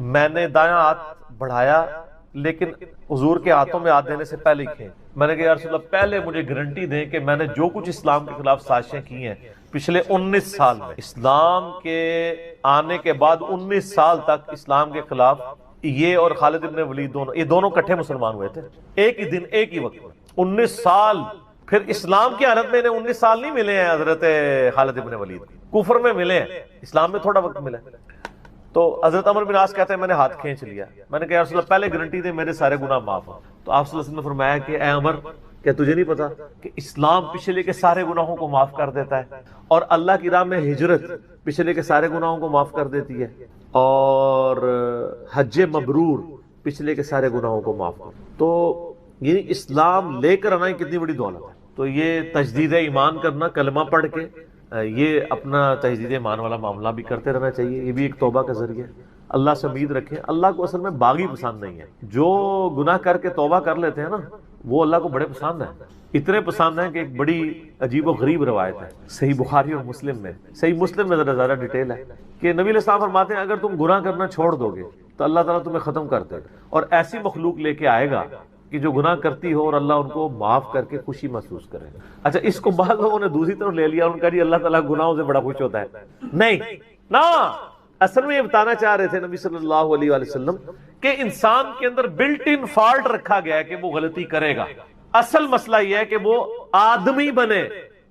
میں نے دایاں ہاتھ بڑھایا لیکن حضور کے ہاتھوں میں ہاتھ دینے سے پہلے ہی میں نے کہا یا رسول اللہ پہلے مجھے گارنٹی دیں کہ میں نے جو کچھ اسلام کے خلاف سازشیں کی ہیں پچھلے 19 سال میں، اسلام کے آنے کے بعد 19 سال تک اسلام کے خلاف یہ اور خالد ابن ولید دونوں کٹھے مسلمان ہوئے تھے ایک ہی دن ایک ہی وقت میں 19 سال. پھر اسلام کی حالت میں انہیں 19 سال نہیں ملے ہیں حضرت خالد ابن ولید، کفر میں ملے ہیں، اسلام میں تھوڑا وقت ملا. تو حضرت عمر بن عاص کہتے ہیں میں نے ہاتھ کھینچ لیا، میں نے کہا یا رسول اللہ پہلے گارنٹی دے میرے سارے گناہ معاف ہوں. تو آپ صلی اللہ علیہ وسلم نے فرمایا کہ اے عمر کیا تجھے نہیں پتا کہ اسلام پچھلے کے سارے گناہوں کو معاف کر دیتا ہے، اور اللہ کی راہ میں ہجرت پچھلے کے سارے گناہوں کو معاف کر دیتی ہے، اور حج مبرور پچھلے کے سارے گناہوں کو معاف کر. تو یہ اسلام لے کر آنا کتنی بڑی دولت ہے. تو یہ تجدید ایمان کرنا، کلمہ پڑھ کے یہ اپنا تجدید ایمان والا معاملہ بھی کرتے رہنا چاہیے، یہ بھی ایک توبہ کا ذریعہ ہے. اللہ سے امید رکھیں، اللہ کو اصل میں باغی پسند نہیں ہے، جو گناہ کر کے توبہ کر لیتے ہیں نا وہ اللہ کو بڑے پسند ہیں، اتنے پسند ہیں کہ ایک بڑی عجیب و غریب روایت ہے صحیح بخاری اور مسلم میں، صحیح مسلم میں ذرا زیادہ ڈیٹیل ہے کہ نبی علیہ السلام فرماتے ہیں اگر تم گناہ کرنا چھوڑ دو گے تو اللہ تعالیٰ تمہیں ختم کر دے گا، اور ایسی مخلوق لے کے آئے گا کہ جو گناہ کرتی ہو اور اللہ ان کو معاف کر کے خوشی محسوس کرے. اچھا اس کو بعض لوگوں نے دوسری طرف لے لیا، ان کا جی اللہ تعالیٰ گناہوں سے بڑا خوش ہوتا ہے. نہیں نا، اصل میں یہ بتانا چاہ رہے تھے نبی صلی اللہ علیہ وآلہ وسلم کہ انسان کے اندر بلٹ ان فالٹ رکھا گیا ہے کہ وہ غلطی کرے گا. اصل مسئلہ یہ ہے کہ وہ آدمی بنے.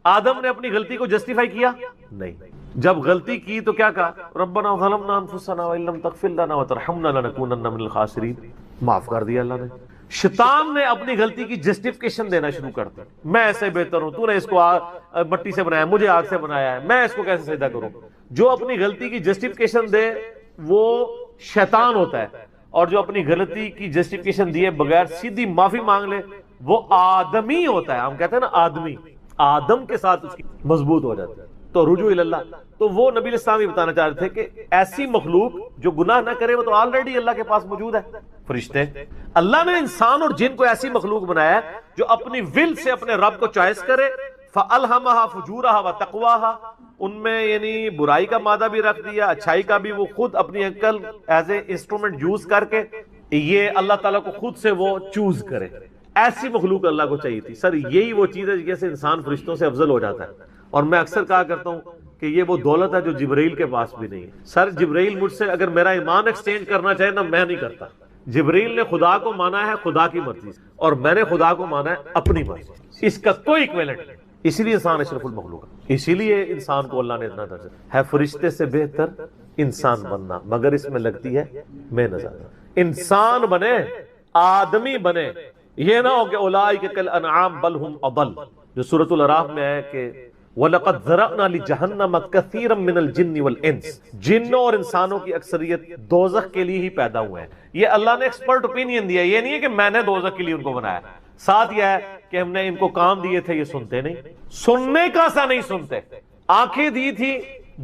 آدم نے اپنی غلطی کو جسٹیفائی کیا نہیں، جب غلطی کی تو کیا کہا ربنا ظلمنا انفسنا وان لم تغفر لنا وترحمنا لنکونن من الخاسرین، معاف کر دیا اللہ نے. شیطان نے اپنی غلطی کی جسٹیفیکیشن دینا شروع کر دی، میں ایسے بہتر ہوں، تو نے اس کو مٹی سے بنایا، مجھے آگ سے بنایا ہے، میں اس کو کیسے سجدہ کروں. جو اپنی غلطی کی جسٹیفیکیشن دے وہ شیطان ہوتا ہے، اور جو اپنی غلطی کی جسٹیفیکیشن دیے بغیر سیدھی معافی مانگ لے وہ آدمی ہوتا ہے. ہم کہتے ہیں نا آدمی، آدم کے ساتھ اس کی مضبوط ہو جاتا ہے. تو رجوع اللہ، تو وہ نبی علیہ السلام یہ بتانا چاہ رہے تھے کہ ایسی مخلوق جو گناہ نہ کرے وہ تو آلریڈی اللہ کے پاس موجود ہے. فرشتے، اللہ نے انسان اور جن کو ایسی مخلوق بنایا ہے جو اپنی ول سے اپنے رب کو چوائس کرے. فَأَلْهَمَهَا فُجُورَهَا وَتَقْوَاهَا، ان میں یعنی برائی کا مادہ بھی رکھ دیا، اچھائی کا بھی، وہ خود اپنی عقل ایز اے انسٹرومنٹ یوز کر کے یہ اللہ تعالیٰ کو خود سے وہ چوز کرے. ایسی مخلوق اللہ کو چاہیے تھی. سر یہی وہ چیز ہے جیسے انسان فرشتوں سے افضل ہو جاتا ہے. اور میں اکثر کہا کرتا ہوں کہ یہ وہ دولت ہے جو جبرائیل کے پاس بھی نہیں ہے. سر جبرائیل مجھ سے اگر میرا ایمان ایکسچینج کرنا چاہے نا میں نہیں کرتا. جبرائیل نے خدا کو مانا ہے خدا کی مرضی سے، اور میں نے خدا کو مانا ہے اپنی مرضی سے، اس کا کوئی ایکویلنٹ نہیں. اسی لیے انسان اشرف المخلوق ہے، اسی لیے انسان کو اللہ نے اتنا درجہ ہے. فرشتے سے بہتر انسان بننا، مگر اس میں لگتی ہے محنت. انسان بنے، آدمی بنے، یہ نہ ہو کہ اولئک کالانعام بل هم اضل، جو سورۃ الاعراف میں ہے کہ وَلَقَدْ ذَرَأْنَا لِجَهَنَّمَ كَثِيرًا مِنَ الْجِنِّ وَالْإِنسِ، جنوں اور انسانوں کی اکثریت دوزخ کے لیے ہی پیدا ہوئے ہیں. یہ اللہ نے ایکسپرٹ اوپینین دیا، یہ نہیں ہے کہ میں نے دوزخ کے لیے ان کو بنایا. ساتھ یہ ہے کہ ہم نے ان کو کام دیے تھے، یہ سنتے نہیں، سننے کا سا نہیں سنتے، آنکھیں دی تھی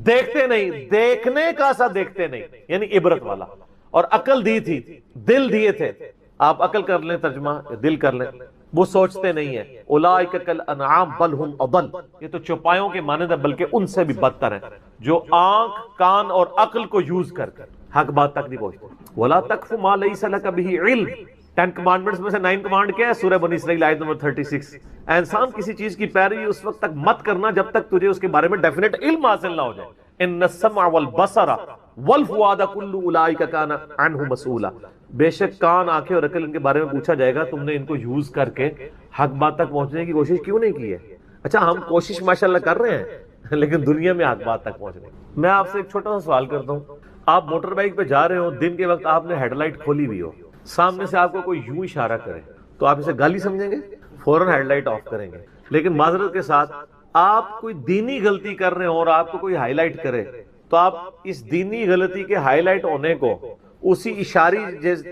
دیکھتے نہیں، دیکھنے کا سا دیکھتے نہیں، یعنی عبرت والا، اور عقل دی تھی، دل دیے تھے. آپ عقل کر لیں ترجمہ، دل کر لیں، وہ سوچتے نہیں ہیں. اولئک کالانعام بل هم اضل، یہ تو چوپایوں کے مانند ہے بلکہ ان سے بھی بدتر ہیں، جو آنکھ کان اور عقل کو یوز کر حق بات تک نہیں پہنچتے. ولا تقف ما ليس لك به علم، 10 کمانڈمنٹس میں سے 9 کمانڈ کیا ہے؟ سورہ بنی اسرائیل آیت نمبر 36. انسان کسی چیز کی پیروی اس وقت تک مت کرنا جب تک تجھے اس کے بارے میں ڈیفینیٹ علم حاصل نہ ہو جائے. ان السمع والبصر والفؤاد كل اولئک كان عنه مسؤولا، بے شک کان، آنکھیں اور عقل ان کے بارے میں پوچھا جائے گا، تم نے ان کو یوز کر کے حق بات تک پہنچنے کی کوشش کیوں نہیں کی ہے؟ اچھا ہم کوشش ماشاءاللہ کر رہے ہیں لیکن دنیا میں حق بات تک پہنچنے. میں آپ سے ایک چھوٹا سا سوال کرتا ہوں، آپ موٹر بائک پہ جا رہے ہو، دن کے وقت آپ نے ہیڈ لائٹ کھولی ہوئی ہو، سامنے سے آپ کو کوئی یوں اشارہ کرے تو آپ اسے گالی سمجھیں گے؟ فوراً ہیڈ لائٹ آف کریں گے. لیکن معذرت کے ساتھ آپ کوئی دینی غلطی کر رہے ہوں اور آپ کو کوئی ہائی لائٹ کرے تو آپ اس دینی غلطی کے ہائی لائٹ ہونے کو اسی اشاری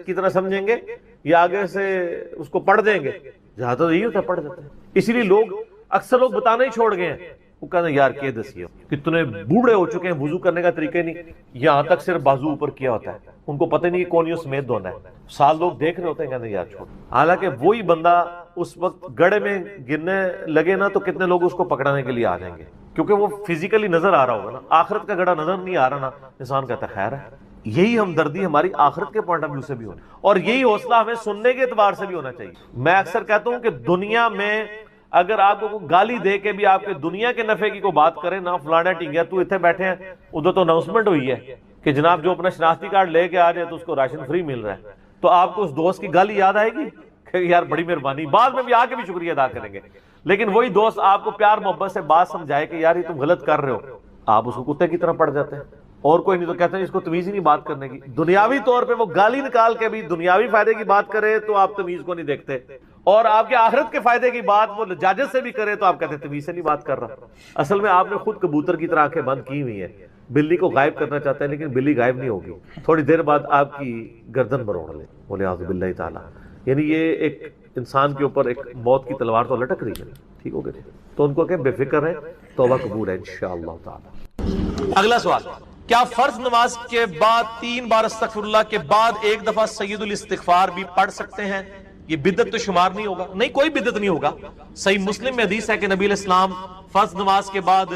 کی طرح سمجھیں گے یا آگے سے اس کو پڑھ دیں گے؟ جہاں تو یہی ہوتا ہے، پڑھ دیتے ہیں. اسی لیے اکثر لوگ بتانا ہی چھوڑ گئے ہیں. وہ کہتے ہیں یار کہ دسیو کتنے بوڑھے ہو چکے ہیں، وضو کرنے کا طریقہ نہیں، یہاں تک صرف بازو اوپر کیا ہوتا ہے، ان کو پتہ نہیں کہ کون سمیت دھونا ہے. سال لوگ دیکھ رہے ہوتے ہیں، کہتے ہیں یار چھوڑ. حالانکہ وہی بندہ اس وقت گڑھے میں گرنے لگے نا تو کتنے لوگ اس کو پکڑانے کے لیے آ جائیں گے، کیونکہ وہ فزیکلی نظر آ رہا ہوگا نا. آخرت کا گڑھا نظر نہیں آ رہا نا، انسان کہتا ہے خیر ہے. یہی ہمدردی ہماری آخرت کے پوائنٹ آف ویو سے بھی ہونا، اور یہی حوصلہ ہمیں سننے کے اعتبار سے بھی ہونا چاہیے. میں اکثر کہتا ہوں کہ دنیا میں اگر آپ کو گالی دے کے بھی آپ کے دنیا کے نفع کی کوئی بات کرے نا، فلانا ٹنگیا تو اتنے بیٹھے ہیں، ادھر تو اناؤنسمنٹ ہوئی ہے کہ جناب جو اپنا شناختی کارڈ لے کے آ جائے تو اس کو راشن فری مل رہا ہے، تو آپ کو اس دوست کی گالی یاد آئے گی کہ یار بڑی مہربانی، بعد میں بھی آ کے بھی شکریہ ادا کریں گے. لیکن وہی دوست آپ کو پیار محبت سے بات سمجھائے کہ یار یہ تم غلط کر رہے ہو، آپ اس کو کتے کی طرح پڑ جاتے ہیں اور کوئی نہیں تو کہتے ہیں اس کو تمیز ہی نہیں بات کرنے کی. دنیاوی طور پہ وہ گالی نکال کے بھی دنیاوی فائدے کی بات کرے تو آپ تمیز کو نہیں دیکھتے، اور آپ کے آخرت کے فائدے کی بات وہ لجاجت سے بھی کرے تو آپ کہتے ہیں تمیز سے نہیں بات کر رہا. اصل میں آپ نے خود کبوتر کی طرح آنکھیں بند کی ہوئی ہیں، بلی کو غائب کرنا چاہتے ہیں لیکن بلی غائب نہیں ہوگی، تھوڑی دیر بعد آپ کی گردن مروڑ لے. بولے اعوذ باللہ تعالیٰ. یعنی یہ ایک انسان کے اوپر ایک موت کی تلوار تو لٹک رہی ہے. ٹھیک ہو گیا تو ان کو کہ بے فکر رہیں، توبہ قبول ہے انشاءاللہ تعالی. اگلا سوال، کیا فرض نماز کے بعد 3 بار استغفر اللہ کے بعد ایک دفعہ سید الاستغفار بھی پڑھ سکتے ہیں؟ یہ بدعت تو شمار نہیں ہوگا؟ نہیں، کوئی بدعت نہیں ہوگا. صحیح مسلم میں حدیث ہے کہ نبی علیہ السلام فرض نماز کے بعد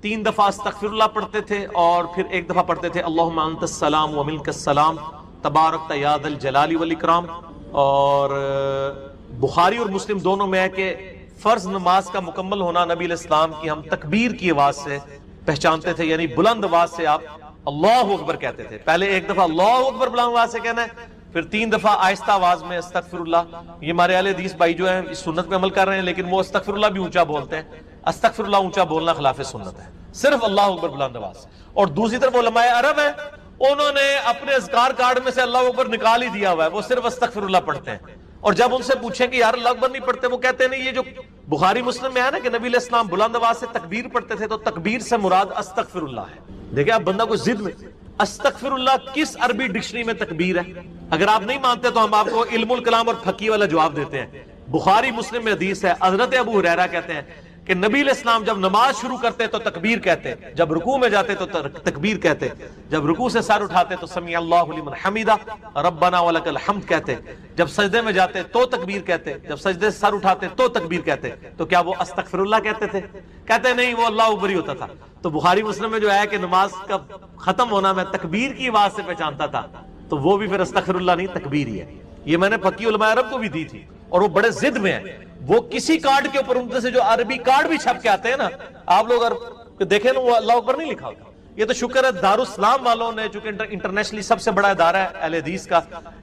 3 دفعہ استغفر اللہ پڑھتے تھے اور پھر ایک دفعہ پڑھتے تھے اللہم انت السلام و منک السلام تبارکت یا ذا الجلال والاکرام. اور بخاری اور مسلم دونوں میں ہے کہ فرض نماز کا مکمل ہونا نبی علیہ السلام کی ہم تکبیر کی آواز سے پہچانتے تھے، یعنی بلند آواز سے آپ اللہ اکبر کہتے تھے. پہلے ایک دفعہ اللہ اکبر بلند آواز سے کہنا ہے، پھر 3 دفعہ آہستہ آواز میں استغفر اللہ. یہ ہمارے اہل حدیث بھائی جو ہیں اس سنت پہ عمل کر رہے ہیں لیکن وہ استغفر اللہ بھی اونچا بولتے ہیں. استغفر اللہ اونچا بولنا خلاف سنت ہے، صرف اللہ اکبر بلند آواز سے. اور دوسری طرف علماء عرب ہیں، انہوں نے اپنے اذکار کارڈ میں سے اللہ اکبر نکال ہی دیا ہوا ہے، وہ صرف استغفر اللہ پڑھتے ہیں. اور جب ان سے پوچھیں کہ یار اللہ اکبر نہیں پڑھتے، وہ کہتے ہیں نہیں، یہ جو بخاری مسلم میں ہے نا کہ نبی علیہ السلام بلند آواز سے تکبیر پڑھتے تھے تو تکبیر سے مراد استغفر اللہ ہے. دیکھیں آپ بندہ کو ضد میں، استغفر اللہ کس عربی ڈکشنری میں تکبیر ہے؟ اگر آپ نہیں مانتے تو ہم آپ کو علم الکلام اور فقہ والا جواب دیتے ہیں. بخاری مسلم میں حدیث ہے، حضرت ابو ہریرہ کہتے ہیں کہ نبی علیہ السلام جب نماز شروع کرتے تو تکبیر کہتے، جب رکوع میں جاتے تو تکبیر کہتے، جب رکوع سے سر اٹھاتے تو سمیع اللہ لمن حمیدہ ربنا ولک الحمد کہتے، جب سجدے میں جاتے تو تکبیر کہتے، جب سجدے سے سر اٹھاتے تو تکبیر کہتے. تو کیا وہ استغفر اللہ کہتے تھے؟ کہتے نہیں، وہ اللہ اکبر ہی ہوتا تھا. تو بخاری مسلم میں جو ہے کہ نماز کا ختم ہونا میں تکبیر کی آواز سے پہچانتا تھا، تو وہ بھی پھر استغفر اللہ نہیں، تکبیر ہی ہے. یہ میں نے فقی علماء عرب کو بھی دی تھی اور وہ بڑے ضد میں ہیں. وہ کسی کارڈ کے اوپر ان سے جو عربی کارڈ بھی چھپ کے آتے ہیں نا، آپ لوگ دیکھیں نا، وہ اللہ اکبر نہیں لکھا ہوتا. یہ تو شکر ہے دارالاسلام والوں نے، چونکہ انٹرنیشنلی سب سے بڑا ادارہ ہے اہل حدیث کا،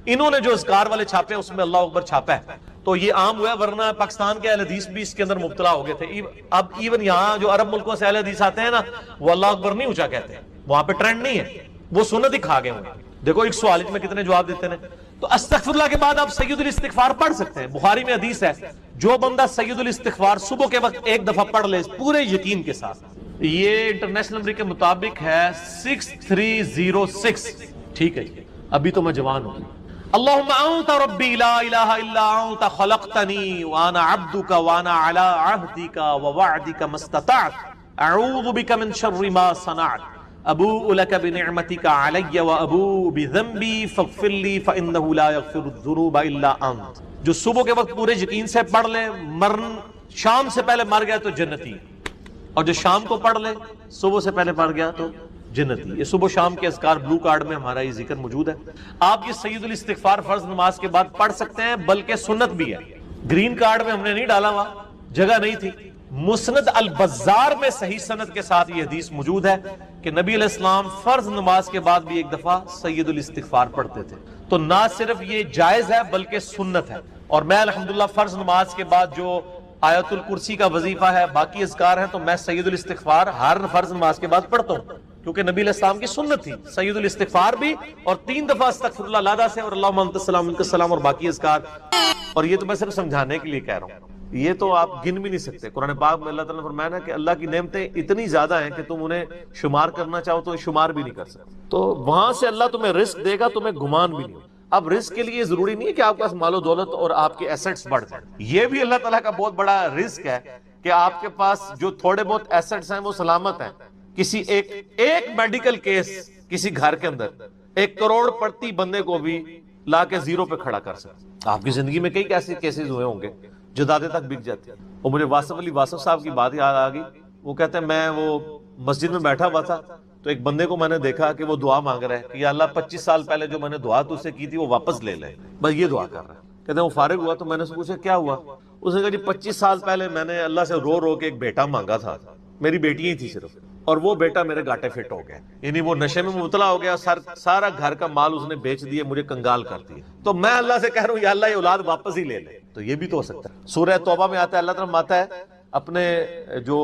انہوں نے جو اذکار والے چھاپے اس میں اللہ اکبر چھاپا ہے تو یہ عام ہوا ہے. ورنہ پاکستان کے اہل حدیث بھی اس کے اندر مبتلا ہو گئے تھے. اب ایون یہاں جو عرب ملکوں سے اہل حدیث آتے ہیں نا، وہ اللہ اکبر نہیں اونچا کہتے ہیں، وہاں پہ ٹرینڈ نہیں ہے، وہ سنت ہی کھا گئے ہوئے. دیکھو ایک سوال میں کتنے جواب دیتے ہیں. تو استغفر اللہ کے بعد آپ سید الاستغفار پڑھ سکتے ہیں. بخاری میں حدیث ہے جو بندہ سید الاستغفار صبح کے وقت ایک دفعہ پڑھ لے پورے یقین کے ساتھ، یہ انٹرنیشنل نمبر کے مطابق ہے 6306. ٹھیک ہے، ابھی تو میں جوان ہوں. اللہم انت ربی لا الہ الا انت خلقتنی وانا عبدک وانا علی عہدک ووعدک ما استطعت اعوذ بک من شر ما صنعت ابوء لک بنعمتک علی وابوء بذنبی فاغفر لی فانہ لا یغفر الذنوب الا انت. جو صبح کے وقت پورے یقین سے پڑھ لے، شام سے پہلے مر گیا تو جنتی، اور جو شام کو پڑھ لے صبح سے پہلے پڑھ گیا تو جنتی. یہ صبح شام کے اذکار بلو کارڈ میں ہمارا یہ ذکر موجود ہے. آپ یہ سید الاستغفار فرض نماز کے بعد پڑھ سکتے ہیں، بلکہ سنت بھی ہے. گرین کارڈ میں ہم نے نہیں ڈالا ہوا، جگہ نہیں تھی. مسند البزار میں صحیح سند کے ساتھ یہ حدیث موجود ہے کہ نبی علیہ السلام فرض نماز کے بعد بھی ایک دفعہ سید الاستغفار پڑھتے تھے. تو نہ صرف یہ جائز ہے بلکہ سنت ہے. اور میں الحمدللہ فرض نماز کے بعد جو آیت الکرسی کا وظیفہ ہے، باقی اذکار ہیں، تو میں سید الاستغفار ہر فرض نماز کے بعد پڑھتا ہوں. کیونکہ نبی علیہ السلام کی سنت تھی سید الاستغفار بھی، اور 3 دفعہ استغفر اللہ لادا سے، اور اللہم انت السلام منک السلام، اور باقی اذکار. اور یہ تو میں صرف سمجھانے کے لیے کہہ رہا ہوں، یہ تو آپ گن بھی نہیں سکتے. قرآن پاک میں اللہ تعالیٰ نے فرمایا نا کہ اللہ کی نعمتیں اتنی زیادہ ہیں کہ تم انہیں شمار کرنا چاہو تو شمار بھی نہیں کر سکتے. تو وہاں سے اللہ تمہیں رزق دے گا، تمہیں گمان بھی نہیں ہوگا. اب رزق کے لیے ضروری نہیں ہے کہ آپ کے پاس مال و دولت اور آپ کے ایسٹس بڑھ جائیں. یہ بھی اللہ تعالیٰ کا بہت بڑا رزق ہے کہ آپ کے پاس جو تھوڑے بہت ایسٹس ہیں وہ سلامت ہیں. کسی ایک میڈیکل کیس کسی گھر کے اندر 1 کروڑ پڑتی بندے کو بھی لا کے زیرو پہ کھڑا کر سکتے. آپ کی زندگی میں کئی ایسے کیسز ہوئے ہوں گے جدادیں تک بک جاتی ہیں. اور مجھے واصف علی واصف صاحب کی بات یاد آ گئی. وہ کہتے ہیں میں وہ مسجد میں بیٹھا ہوا تھا تو ایک بندے کو میں نے دیکھا کہ وہ دعا مانگ رہا ہے کہ یا اللہ 25 سال پہلے جو میں نے دعا تجھ سے کی تھی وہ واپس لے لے، بس یہ دعا کر رہا ہے. کہتے ہیں وہ فارغ ہوا تو میں نے اس سے پوچھا کیا ہوا؟ اس نے کہا جی 25 سال پہلے میں نے اللہ سے رو رو کے ایک بیٹا مانگا تھا، میری بیٹی ہی تھی صرف، اور وہ بیٹا میرے گاٹے فٹ ہو گیا، یعنی وہ نشے میں مبتلا ہو گیا، سارا گھر کا مال اس نے بیچ دیا، مجھے کنگال کر دیا. تو میں اللہ سے کہہ رہا ہوں یا اللہ یہ اولاد واپس ہی لے لے. تو یہ بھی تو ہو سکتا ہے. سورہ توبہ میں آتا ہے، اللہ تعالیٰ آتا ہے اپنے جو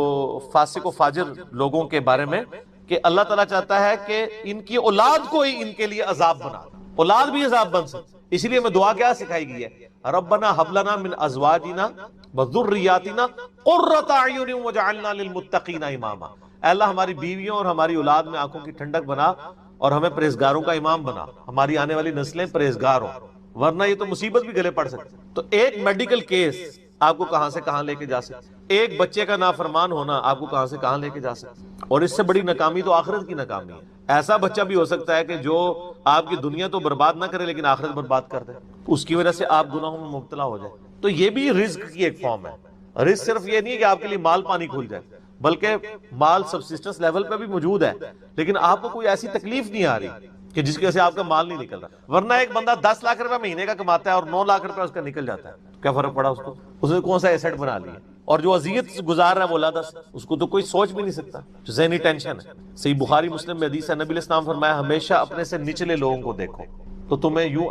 فاسق و فاجر لوگوں کے بارے میں کہ اللہ تعالیٰ چاہتا ہے کہ ان کی اولاد کو ہی ان کے لیے عذاب بنا، اولاد بھی عذاب بن سکتی. اس لیے میں دعا کیا سکھائی گئی ہے؟ ربنا ھب لنا من ازواجنا وذریاتنا قرۃ اعین واجعلنا للمتقین اماما. اے اللہ ہماری بیویوں اور ہماری اولاد میں آنکھوں کی ٹھنڈک بنا اور ہمیں پرہیزگاروں کا امام بنا، ہماری آنے والی نسلیں پرہیزگار ہوں، ورنہ یہ تو مصیبت بھی گلے پڑ سکتی. تو ایک میڈیکل کیس آپ کو کہاں سے کہاں لے کے جا سکتے، ایک بچے کا نافرمان ہونا آپ کو کہاں سے کہاں لے کے جا سکتے. اور اس سے بڑی ناکامی تو آخرت کی ناکامی ہے. ایسا بچہ بھی ہو سکتا ہے کہ جو آپ کی دنیا تو برباد نہ کرے لیکن آخرت برباد کر دے، اس کی وجہ سے آپ گناہوں میں مبتلا ہو جائے. تو یہ بھی رزق کی ایک فارم ہے. رزق صرف یہ نہیں ہے کہ آپ کے لیے مال پانی کھل جائے، بلکہ مال سبسسٹنس لیول پہ بھی موجود ہے، لیکن آپ کو کوئی ایسی تکلیف نہیں آ رہی کہ جس کی وجہ سے آپ کا مال نہیں نکل رہا. ورنہ ایک بندہ 10 لاکھ روپے مہینے کا کماتا ہے اور 9 لاکھ روپے اس کا نکل جاتا ہے، کیا فرق پڑا اس کو؟ اس نے کون سا ایسٹ بنا لیا؟ اور جو اذیت گزار رہا ہے وہ لادا سے، اس کو تو کوئی سوچ بھی نہیں سکتا، ذہنی ٹینشن ہے. صحیح بخاری مسلم میں حدیث ہے، نبی علیہ السلام فرمایا ہمیشہ اپنے سے نچلے لوگوں کو دیکھو تو تمہیں یوں